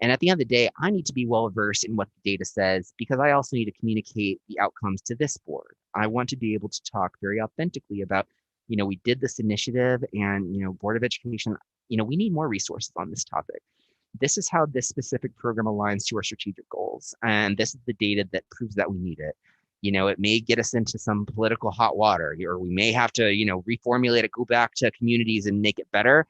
And at the end of the day, I need to be well versed in what the data says because I also need to communicate the outcomes to this board. I want to be able to talk very authentically about, we did this initiative and, Board of Education, we need more resources on this topic. This is how this specific program aligns to our strategic goals. And this is the data that proves that we need it. It may get us into some political hot water, or we may have to, reformulate it, go back to communities and make it better.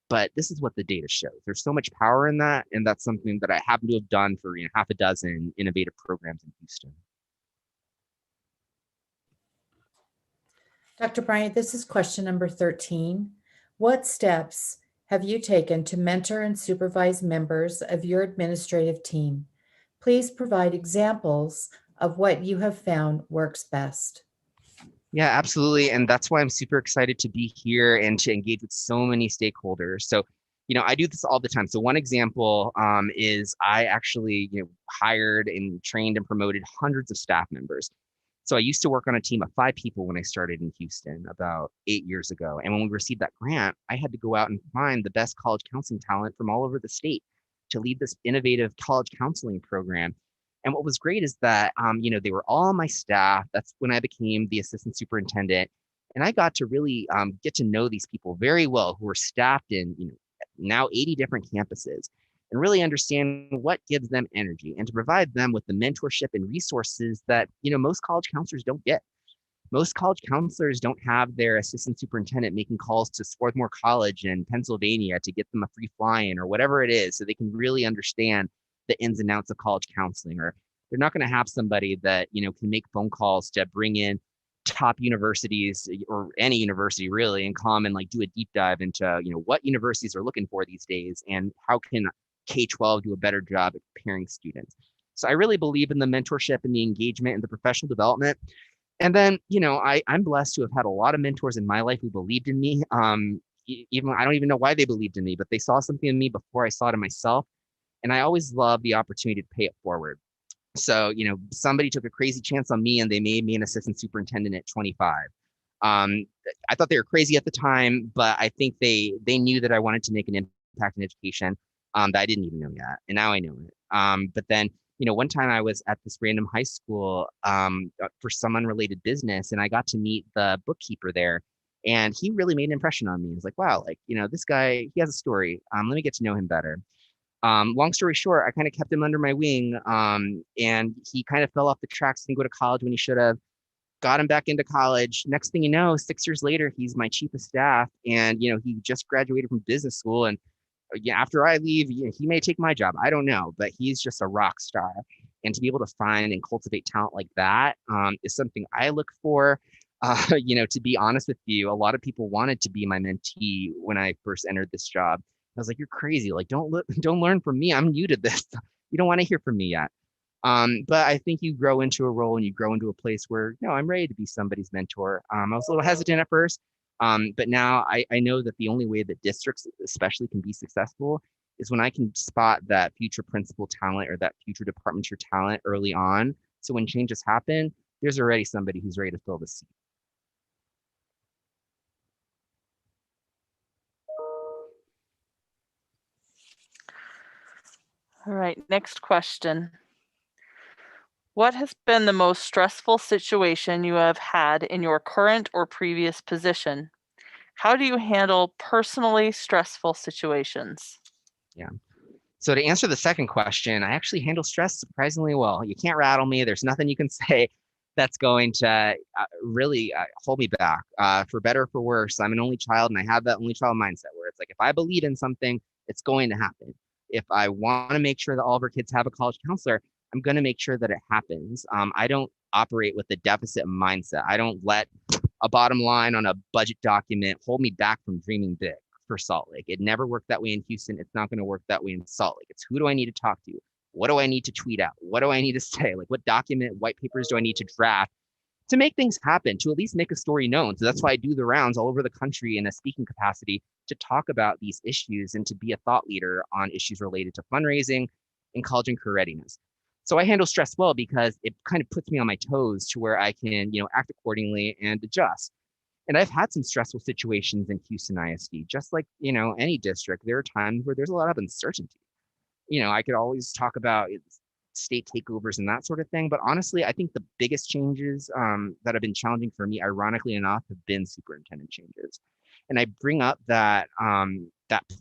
But this is what the data shows. There's so much power in that. And that's something that I happen to have done for half a dozen innovative programs in Houston. Dr. Bryant, this is question number 13. What steps have you taken to mentor and supervise members of your administrative team? Please provide examples of what you have found works best. Yeah, absolutely. And that's why I'm super excited to be here and to engage with so many stakeholders. So, I do this all the time. So one example is I actually, hired and trained and promoted hundreds of staff members. So I used to work on a team of 5 people when I started in Houston about 8 years ago. And when we received that grant, I had to go out and find the best college counseling talent from all over the state to lead this innovative college counseling program. And what was great is that, they were all on my staff. That's when I became the assistant superintendent. And I got to really get to know these people very well who were staffed in, now 80 different campuses and really understand what gives them energy and to provide them with the mentorship and resources that, most college counselors don't get. Most college counselors don't have their assistant superintendent making calls to Swarthmore College in Pennsylvania to get them a free fly-in or whatever it is so they can really understand the ins and outs of college counseling. Or they're not going to have somebody that, can make phone calls to bring in top universities or any university really and come and like do a deep dive into, what universities are looking for these days and how can K-12 do a better job at preparing students. So I really believe in the mentorship and the engagement and the professional development. And then, I'm blessed to have had a lot of mentors in my life who believed in me. Even I don't even know why they believed in me, but they saw something in me before I saw it in myself. And I always love the opportunity to pay it forward. So, somebody took a crazy chance on me and they made me an assistant superintendent at 25. I thought they were crazy at the time, but I think they knew that I wanted to make an impact in education that I didn't even know yet. And now I know it. But then, one time I was at this random high school for some unrelated business, and I got to meet the bookkeeper there. And he really made an impression on me. He was like, wow, this guy, he has a story. Let me get to know him better. Long story short, I kind of kept him under my wing, and he kind of fell off the tracks, didn't go to college when he should have. Got him back into college. Next thing you know, 6 years later, he's my chief of staff, and he just graduated from business school. And after I leave, he may take my job. I don't know, but he's just a rock star. And to be able to find and cultivate talent like that is something I look for. To be honest with you, a lot of people wanted to be my mentee when I first entered this job. I was like, you're crazy. Like, don't learn from me. I'm new to this. You don't want to hear from me yet. But I think you grow into a role and you grow into a place where, I'm ready to be somebody's mentor. I was a little hesitant at first, but now I know that the only way that districts especially can be successful is when I can spot that future principal talent or that future department chair talent early on. So when changes happen, there's already somebody who's ready to fill the seat. All right, next question. What has been the most stressful situation you have had in your current or previous position? How do you handle personally stressful situations? Yeah. So to answer the second question, I actually handle stress surprisingly well. You can't rattle me. There's nothing you can say that's going to really hold me back. For better or for worse, I'm an only child, and I have that only child mindset where it's like, if I believe in something, it's going to happen. If I want to make sure that all of our kids have a college counselor, I'm going to make sure that it happens. I don't operate with a deficit mindset. I don't let a bottom line on a budget document hold me back from dreaming big for Salt Lake. It never worked that way in Houston. It's not going to work that way in Salt Lake. It's who do I need to talk to? What do I need to tweet out? What do I need to say? Like, what document, white papers do I need to draft to make things happen, to at least make a story known? So that's why I do the rounds all over the country in a speaking capacity to talk about these issues and to be a thought leader on issues related to fundraising and college and career readiness. So I handle stress well because it kind of puts me on my toes to where I can, act accordingly and adjust. And I've had some stressful situations in Houston ISD, just like, any district. There are times where there's a lot of uncertainty. I could always talk about state takeovers and that sort of thing. But honestly, I think the biggest changes that have been challenging for me, ironically enough, have been superintendent changes. And I bring up that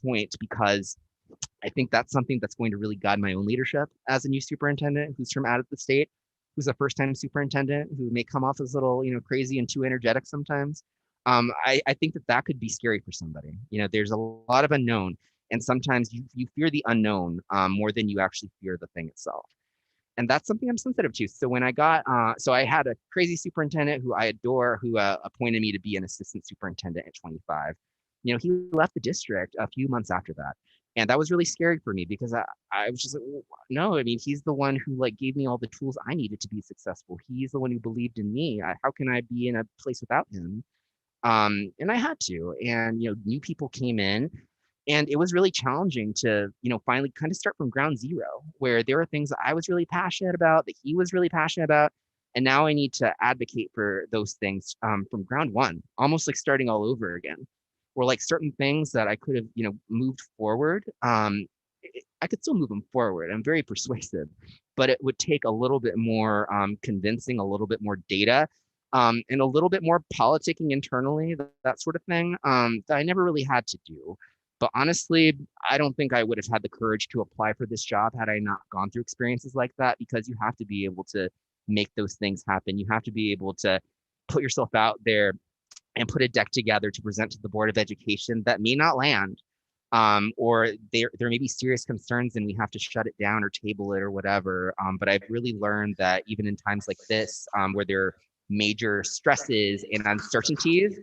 point because I think that's something that's going to really guide my own leadership as a new superintendent who's from out of the state, who's a first-time superintendent, who may come off as a little, crazy and too energetic sometimes. I think that could be scary for somebody. There's a lot of unknown, and sometimes you fear the unknown more than you actually fear the thing itself. And that's something I'm sensitive to. So when I had a crazy superintendent who I adore, who appointed me to be an assistant superintendent at 25. He left the district a few months after that. And that was really scary for me because I was just like, no, I mean, he's the one who gave me all the tools I needed to be successful. He's the one who believed in me. How can I be in a place without him? And I had to, and, new people came in, and it was really challenging to, finally kind of start from ground zero, where there were things that I was really passionate about, that he was really passionate about. And now I need to advocate for those things from ground one, almost like starting all over again. Or certain things that I could have, moved forward. I could still move them forward. I'm very persuasive, but it would take a little bit more convincing, a little bit more data, and a little bit more politicking internally, that sort of thing that I never really had to do. But honestly, I don't think I would have had the courage to apply for this job had I not gone through experiences like that, because you have to be able to make those things happen. You have to be able to put yourself out there and put a deck together to present to the Board of Education that may not land, or there may be serious concerns and we have to shut it down or table it or whatever. But I've really learned that even in times like this, where there are major stresses and uncertainties,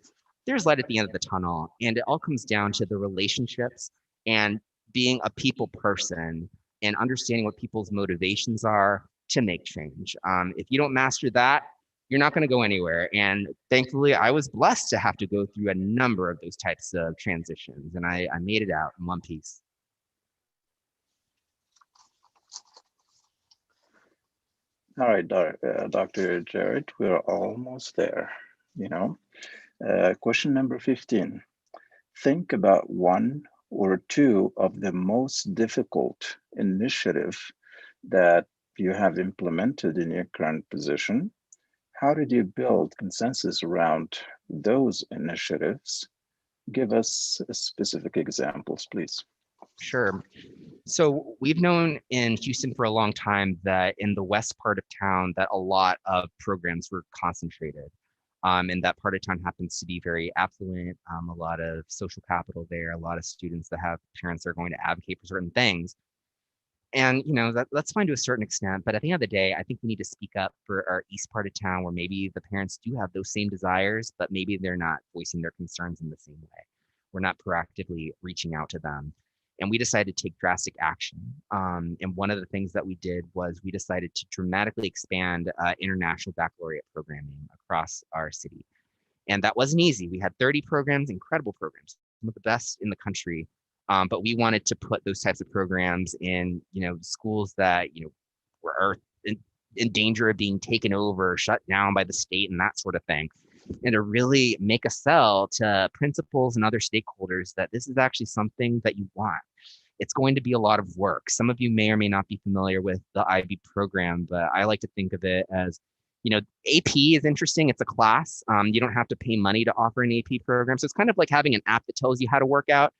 there's light at the end of the tunnel. And it all comes down to the relationships and being a people person and understanding what people's motivations are to make change. If you don't master that, you're not going to go anywhere. And thankfully, I was blessed to have to go through a number of those types of transitions, and I made it out in one piece. All right, Dr. Jarrett, we're almost there, you know. Question number 15. Think about one or two of the most difficult initiative that you have implemented in your current position. How did you build consensus around those initiatives? Give us specific examples, please. Sure. So we've known in Houston for a long time that in the west part of town that a lot of programs were concentrated. And that part of town happens to be very affluent, a lot of social capital there, a lot of students that have parents that are going to advocate for certain things. And that's fine to a certain extent, but at the end of the day, I think we need to speak up for our east part of town where maybe the parents do have those same desires, but maybe they're not voicing their concerns in the same way. We're not proactively reaching out to them. And we decided to take drastic action. And one of the things that we did was we decided to dramatically expand international baccalaureate programming across our city. And that wasn't easy. We had 30 programs, incredible programs, some of the best in the country. But we wanted to put those types of programs in, schools that, were in danger of being taken over, shut down by the state and that sort of thing. And to really make a sell to principals and other stakeholders that this is actually something that you want. It's going to be a lot of work. Some of you may or may not be familiar with the IB program, but I like to think of it as, AP is interesting. It's a class. You don't have to pay money to offer an AP program. So it's kind of like having an app that tells you how to work out.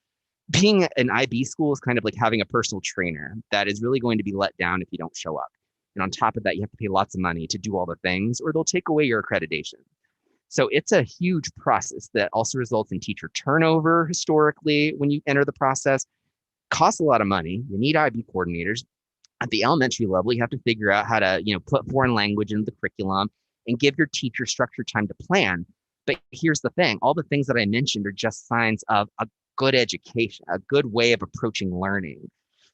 Being an IB school is kind of like having a personal trainer that is really going to be let down if you don't show up. And on top of that, you have to pay lots of money to do all the things, or they'll take away your accreditation. So it's a huge process that also results in teacher turnover historically when you enter the process. Costs a lot of money. You need IB coordinators. At the elementary level, you have to figure out how to, put foreign language into the curriculum and give your teacher structured time to plan. But here's the thing. All the things that I mentioned are just signs of a good education, a good way of approaching learning.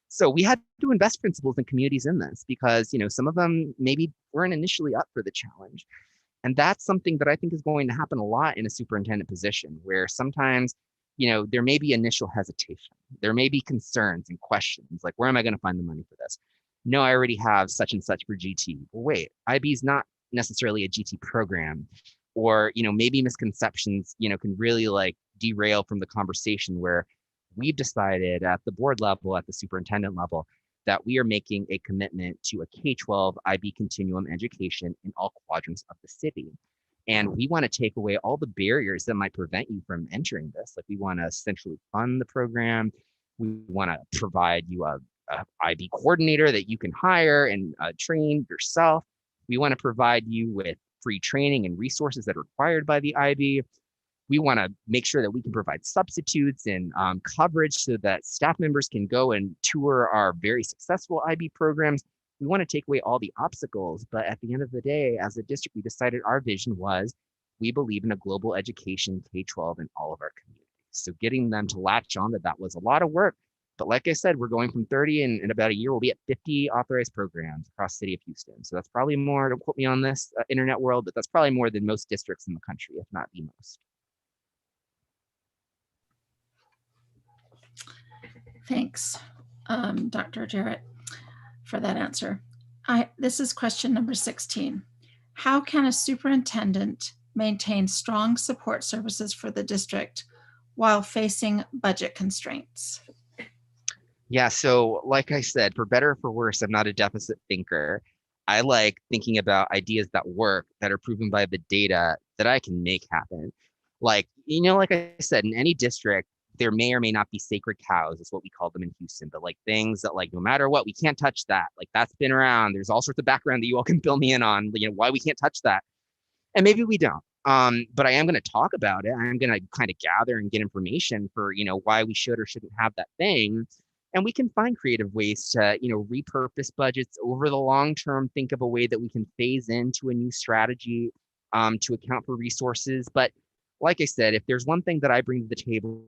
So we had to invest principals and communities in this because, some of them maybe weren't initially up for the challenge. And that's something that I think is going to happen a lot in a superintendent position where sometimes, there may be initial hesitation. There may be concerns and questions like, where am I going to find the money for this? No, I already have such and such for GT. Well, wait, IB is not necessarily a GT program. Or, maybe misconceptions, can really derail from the conversation where we've decided at the board level, at the superintendent level, that we are making a commitment to a K-12 IB continuum education in all quadrants of the city. And we want to take away all the barriers that might prevent you from entering this. Like we want to essentially fund the program. We want to provide you a IB coordinator that you can hire and train yourself. We want to provide you with free training and resources that are required by the IB. We want to make sure that we can provide substitutes and coverage so that staff members can go and tour our very successful IB programs. We want to take away all the obstacles, but at the end of the day, as a district, we decided our vision was we believe in a global education K-12 in all of our communities. So getting them to latch on to that was a lot of work. But like I said, we're going from 30 and in about a year, we'll be at 50 authorized programs across the city of Houston. So that's probably more, don't quote me on this, internet world, but that's probably more than most districts in the country, if not the most. Thanks, Dr. Jarrett, for that answer. This is question number 16. How can a superintendent maintain strong support services for the district while facing budget constraints? Yeah, so like I said, for better or for worse, I'm not a deficit thinker. I like thinking about ideas that work, that are proven by the data that I can make happen. Like I said, in any district, there may or may not be sacred cows, is what we call them in Houston, but things that no matter what, we can't touch that. That's been around. There's all sorts of background that you all can fill me in on, why we can't touch that. And maybe we don't. But I am going to talk about it. I'm going to kind of gather and get information for, why we should or shouldn't have that thing. And we can find creative ways to, repurpose budgets over the long term, think of a way that we can phase into a new strategy to account for resources. But like I said, if there's one thing that I bring to the table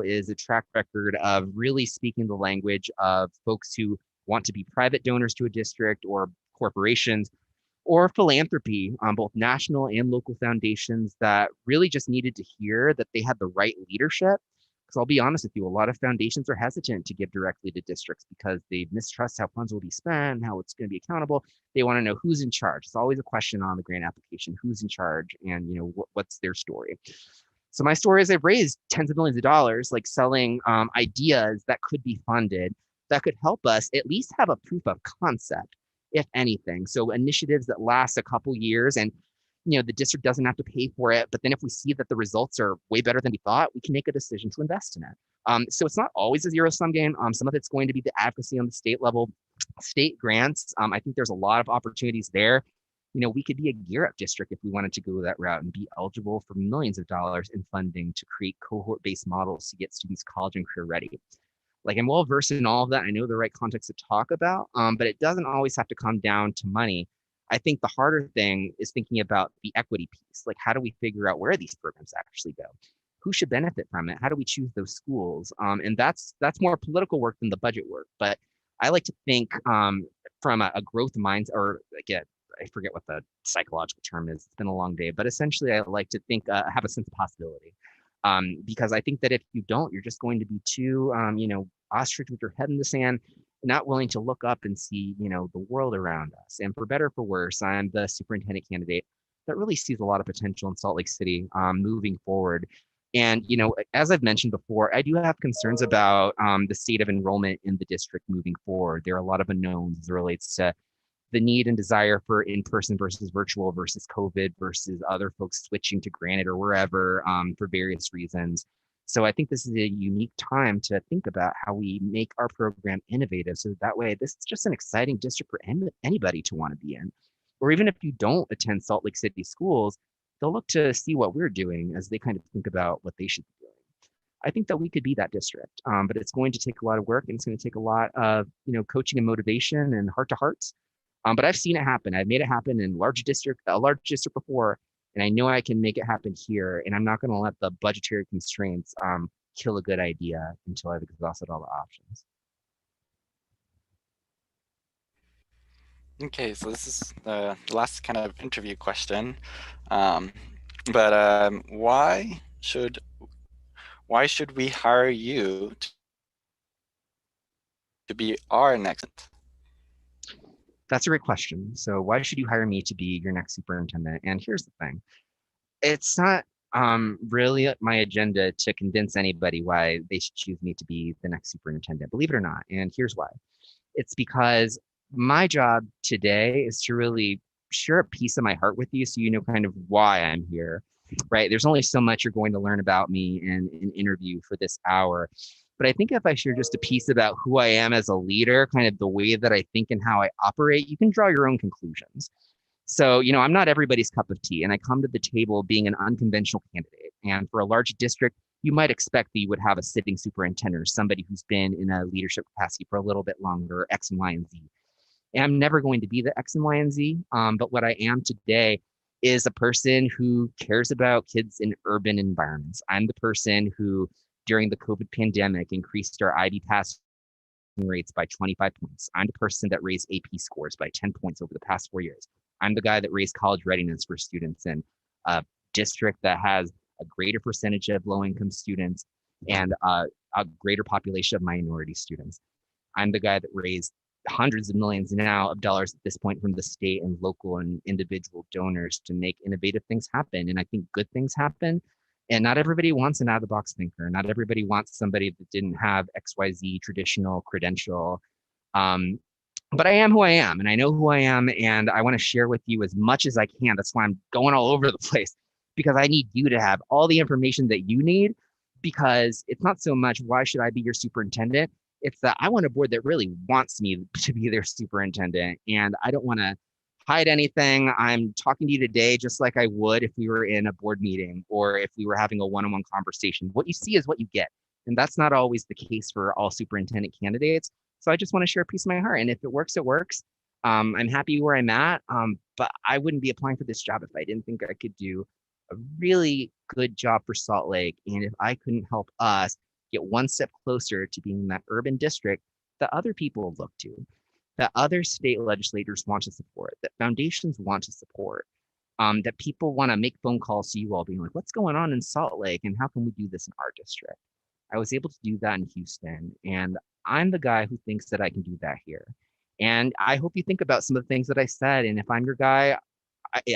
is a track record of really speaking the language of folks who want to be private donors to a district or corporations or philanthropy on both national and local foundations that really just needed to hear that they had the right leadership. Because I'll be honest with you, a lot of foundations are hesitant to give directly to districts because they mistrust how funds will be spent, how it's going to be accountable. They want to know who's in charge. It's always a question on the grant application, who's in charge and what's their story. So my story is I've raised tens of millions of dollars, like selling ideas that could be funded, that could help us at least have a proof of concept, if anything. So initiatives that last a couple years and the district doesn't have to pay for it. But then if we see that the results are way better than we thought, we can make a decision to invest in it. So it's not always a zero-sum game. Some of it's going to be the advocacy on the state level, state grants. I think there's a lot of opportunities there. We could be a Gear Up district if we wanted to go that route and be eligible for millions of dollars in funding to create cohort-based models to get students college and career ready. Like, I'm well versed in all of that. I know the right context to talk about, but it doesn't always have to come down to money. I think the harder thing is thinking about the equity piece. Like, how do we figure out where these programs actually go? Who should benefit from it? How do we choose those schools? And that's more political work than the budget work. But I like to think from a growth mindset, or again, I forget what the psychological term is. It's been a long day, but essentially I like to think, have a sense of possibility. Because I think that if you don't, you're just going to be too, ostrich with your head in the sand, not willing to look up and see, the world around us. And for better or for worse, I'm the superintendent candidate that really sees a lot of potential in Salt Lake City moving forward. And, as I've mentioned before, I do have concerns about the state of enrollment in the district moving forward. There are a lot of unknowns as it relates to the need and desire for in-person versus virtual versus COVID versus other folks switching to Granite or wherever for various reasons. So I think this is a unique time to think about how we make our program innovative. So that way, this is just an exciting district for anybody to want to be in. Or even if you don't attend Salt Lake City schools, they'll look to see what we're doing as they kind of think about what they should be doing. I think that we could be that district, but it's going to take a lot of work and it's going to take a lot of coaching and motivation and heart-to-hearts. But I've seen it happen. I've made it happen in a large district before, and I know I can make it happen here. And I'm not going to let the budgetary constraints kill a good idea until I've exhausted all the options. Okay, so this is the last kind of interview question. Why should we hire you to be our next? That's a great question. So why should you hire me to be your next superintendent? And here's the thing. It's not really my agenda to convince anybody why they should choose me to be the next superintendent, believe it or not. And here's why. It's because my job today is to really share a piece of my heart with you so you know kind of why I'm here, right? There's only so much you're going to learn about me in an interview for this hour. But I think if I share just a piece about who I am as a leader, kind of the way that I think and how I operate, you can draw your own conclusions. So, I'm not everybody's cup of tea, and I come to the table being an unconventional candidate. And for a large district, you might expect that you would have a sitting superintendent or somebody who's been in a leadership capacity for a little bit longer, X and Y and Z. And I'm never going to be the X and Y and Z, but what I am today is a person who cares about kids in urban environments. I'm the person who, during the COVID pandemic, increased our IB pass rates by 25 points. I'm the person that raised AP scores by 10 points over the past 4 years. I'm the guy that raised college readiness for students in a district that has a greater percentage of low-income students and a greater population of minority students. I'm the guy that raised hundreds of millions now of dollars at this point from the state and local and individual donors to make innovative things happen. And I think good things happen. And not everybody wants an out-of-the-box thinker. Not everybody wants somebody that didn't have XYZ traditional credential. But I am who I am, and I know who I am, and I want to share with you as much as I can. That's why I'm going all over the place, because I need you to have all the information that you need, because it's not so much why should I be your superintendent? It's that I want a board that really wants me to be their superintendent, and I don't want to hide anything. I'm talking to you today just like I would if we were in a board meeting or if we were having a one-on-one conversation. What you see is what you get. And that's not always the case for all superintendent candidates. So I just want to share a piece of my heart. And if it works, it works. I'm happy where I'm at, but I wouldn't be applying for this job if I didn't think I could do a really good job for Salt Lake. And if I couldn't help us get one step closer to being that urban district that other people look to, that other state legislators want to support, that foundations want to support, that people want to make phone calls to you all being like, what's going on in Salt Lake and how can we do this in our district? I was able to do that in Houston, and I'm the guy who thinks that I can do that here. And I hope you think about some of the things that I said. And if I'm your guy,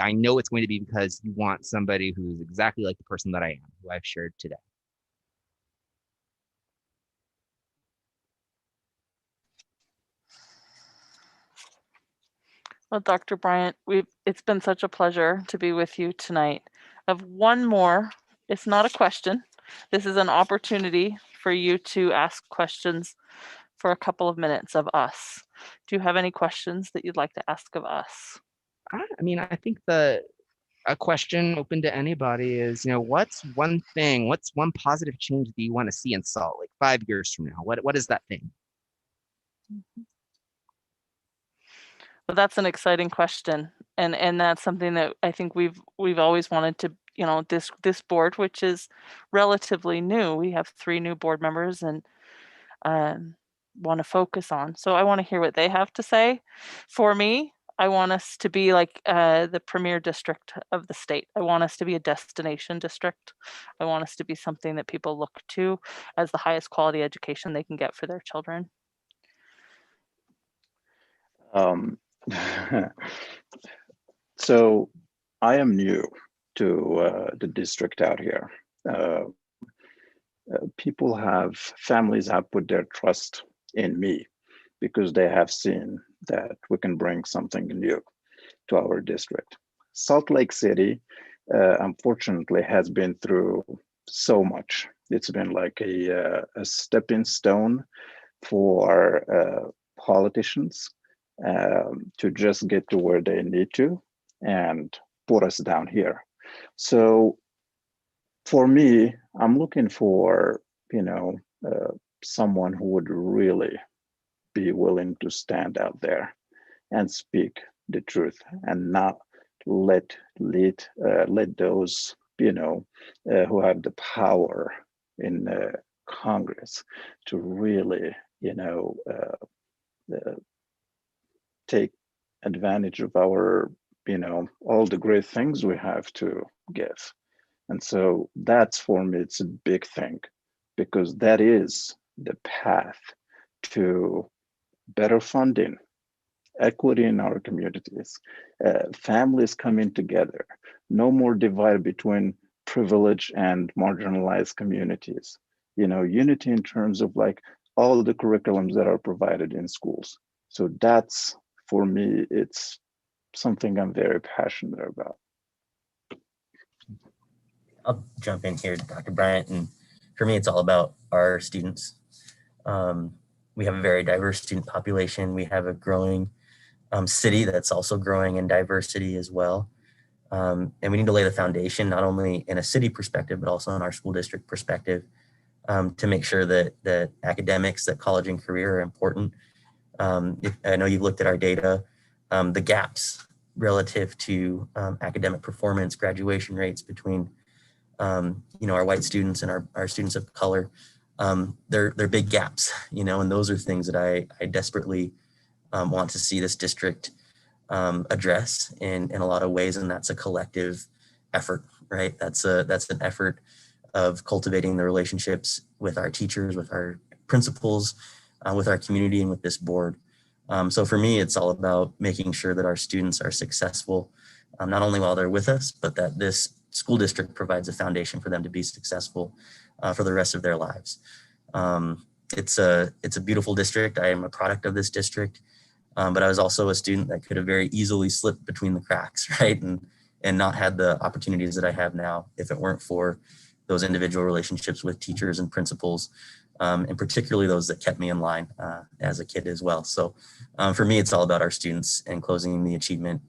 I know it's going to be because you want somebody who's exactly like the person that I am, who I've shared today. Well, Dr. Bryant, it's been such a pleasure to be with you tonight. I have one more. It's not a question. This is an opportunity for you to ask questions for a couple of minutes of us. Do you have any questions that you'd like to ask of us? I mean, I think a question open to anybody is, what's one positive change that you want to see in Salt Lake 5 years from now? What is that thing? Well, that's an exciting question, and that's something that I think we've always wanted to, this board, which is relatively new. We have 3 new board members and want to focus on. So I want to hear what they have to say. For me, I want us to be like the premier district of the state. I want us to be a destination district. I want us to be something that people look to as the highest quality education they can get for their children. So I am new to the district out here. Families have put their trust in me because they have seen that we can bring something new to our district. Salt Lake City, unfortunately, has been through so much. It's been like a stepping stone for politicians to just get to where they need to and put us down here. So for me, I'm looking for, someone who would really be willing to stand out there and speak the truth and not let those, who have the power in Congress to really, take advantage of our, all the great things we have to give. And so that's, for me, it's a big thing, because that is the path to better funding, equity in our communities, families coming together, no more divide between privileged and marginalized communities, unity in terms of like all the curriculums that are provided in schools. So that's, for me, it's something I'm very passionate about. I'll jump in here, Dr. Bryant, and for me, it's all about our students. We have a very diverse student population. We have a growing city that's also growing in diversity as well. And we need to lay the foundation, not only in a city perspective, but also in our school district perspective, to make sure that academics, that college and career are important. I know you've looked at our data, the gaps relative to academic performance, graduation rates between our white students and our students of color. They're big gaps, and those are things that I desperately want to see this district address in a lot of ways, and that's a collective effort, right? That's an effort of cultivating the relationships with our teachers, with our principals, with our community, and with this board. So for me, it's all about making sure that our students are successful, not only while they're with us, but that this school district provides a foundation for them to be successful for the rest of their lives. It's a beautiful district. I am a product of this district, but I was also a student that could have very easily slipped between the cracks, right? And not had the opportunities that I have now if it weren't for those individual relationships with teachers and principals, and particularly those that kept me in line as a kid as well. So for me, it's all about our students and closing the achievement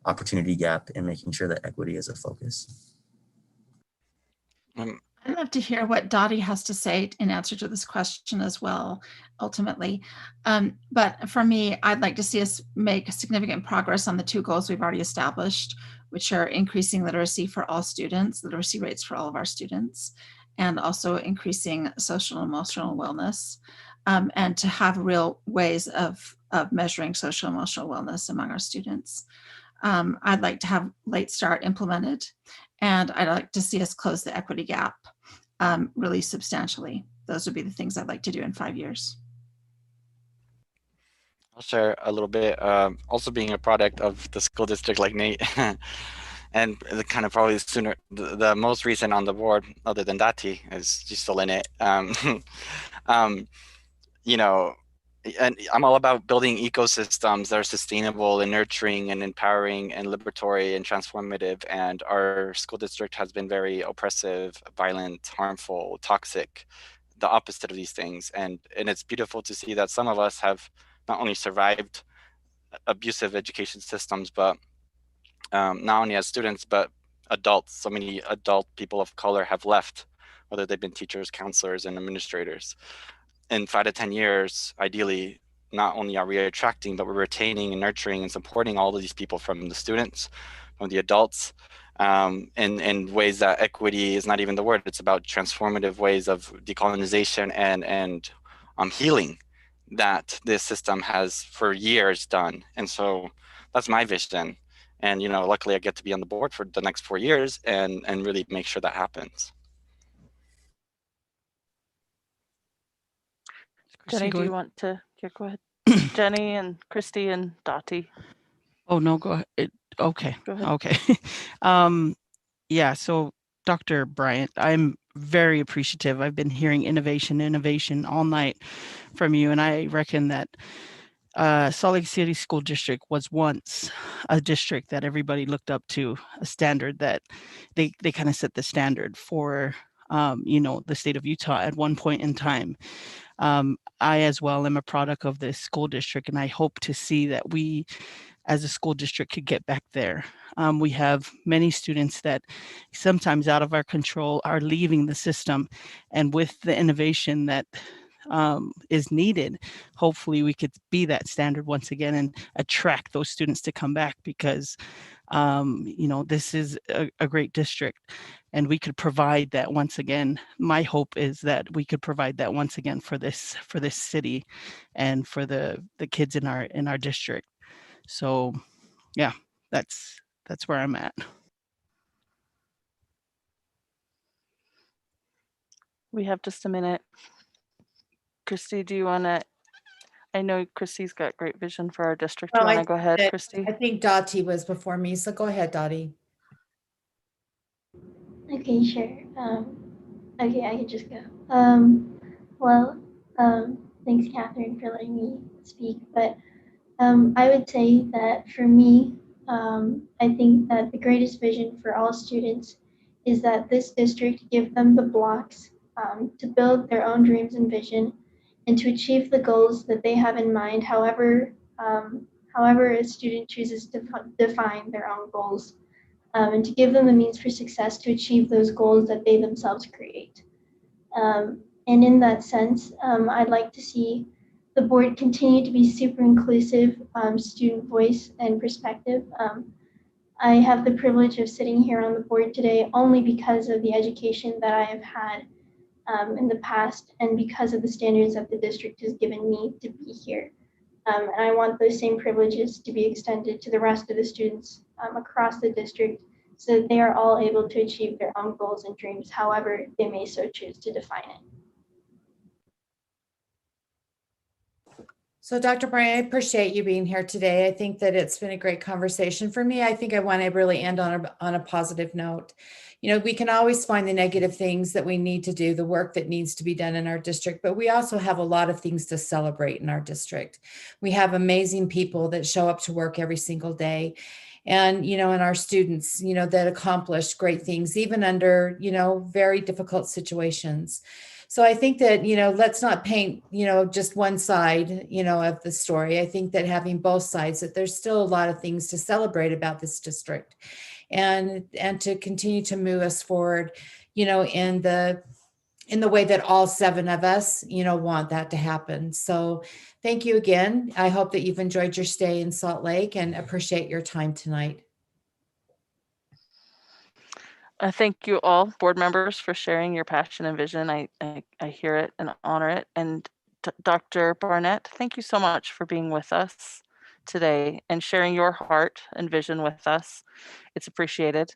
opportunity gap and making sure that equity is a focus. I'd love to hear what Dottie has to say in answer to this question as well, ultimately. But for me, I'd like to see us make significant progress on the 2 goals we've already established, which are increasing literacy for all students, literacy rates for all of our students, and also increasing social and emotional wellness, and to have real ways of measuring social and emotional wellness among our students. I'd like to have Late Start implemented, and I'd like to see us close the equity gap really substantially. Those would be the things I'd like to do in 5 years. I'll share a little bit. Also being a product of the school district like Nate, and the kind of probably the most recent on the board, other than Dati, is she's still in it. You know, and I'm all about building ecosystems that are sustainable and nurturing and empowering and liberatory and transformative. And our school district has been very oppressive, violent, harmful, toxic, the opposite of these things. And it's beautiful to see that some of us have not only survived abusive education systems, but not only as students, but adults. So many adult people of color have left, whether they've been teachers, counselors, and administrators. In 5 to 10 years, ideally, not only are we attracting, but we're retaining and nurturing and supporting all of these people, from the students, from the adults, in ways that equity is not even the word. It's about transformative ways of decolonization and healing that this system has for years done. And so that's my vision. And, you know, luckily I get to be on the board for the next 4 years and really make sure that happens. Jenny, do you want to go ahead? Jenny and Christy and Dottie. Oh, no, go ahead. Okay. Go ahead. Okay. Yeah, so Dr. Bryant, I'm very appreciative. I've been hearing innovation all night from you, and I reckon that Salt Lake City School District was once a district that everybody looked up to, a standard that they kind of set the standard for, you know, the state of Utah at one point in time. I as well am a product of this school district, and I hope to see that we as a school district could get back there. We have many students that sometimes out of our control are leaving the system, and with the innovation that is needed, hopefully we could be that standard once again and attract those students to come back, because you know, this is a great district and we could provide that once again. My hope is that we could provide that once again for this city and for the kids in our district. So yeah, that's where I'm at. We have just a minute. Christy, do you want to? I know Christy's got great vision for our district. Do you want to go ahead, Christy? I think Dottie was before me, so go ahead, Dottie. Okay, sure. Okay, I can just go. Well, thanks, Catherine, for letting me speak. But I would say that for me, I think that the greatest vision for all students is that this district give them the blocks to build their own dreams and vision, and to achieve the goals that they have in mind, however a student chooses to define their own goals, and to give them the means for success to achieve those goals that they themselves create. And in that sense, I'd like to see the board continue to be super inclusive, student voice and perspective. I have the privilege of sitting here on the board today only because of the education that I have had in the past, and because of the standards that the district has given me to be here. And I want those same privileges to be extended to the rest of the students across the district, so that they are all able to achieve their own goals and dreams, however they may so choose to define it. So Dr. Bryant, I appreciate you being here today. I think that it's been a great conversation for me. I think I want to really end on a positive note. You know, we can always find the negative things that we need to do, the work that needs to be done in our district, but we also have a lot of things to celebrate in our district. We have amazing people that show up to work every single day. And, you know, and our students, you know, that accomplish great things, even under, you know, very difficult situations. So I think that, you know, let's not paint, you know, just one side, you know, of the story. I think that having both sides, that there's still a lot of things to celebrate about this district, and to continue to move us forward, you know, in the way that all 7 of us, you know, want that to happen. So thank you again. I hope that you've enjoyed your stay in Salt Lake and appreciate your time tonight. I thank you all, board members, for sharing your passion and vision. I hear it and honor it. And Dr. Barnett, thank you so much for being with us today and sharing your heart and vision with us. It's appreciated.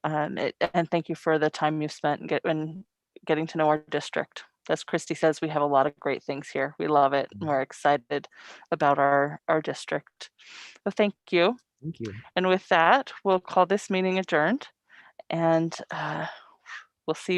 And thank you for the time you've spent getting to know our district. As Christy says, we have a lot of great things here. We love it. And we're excited about our district. So thank you. Thank you. And with that, we'll call this meeting adjourned. And we'll see you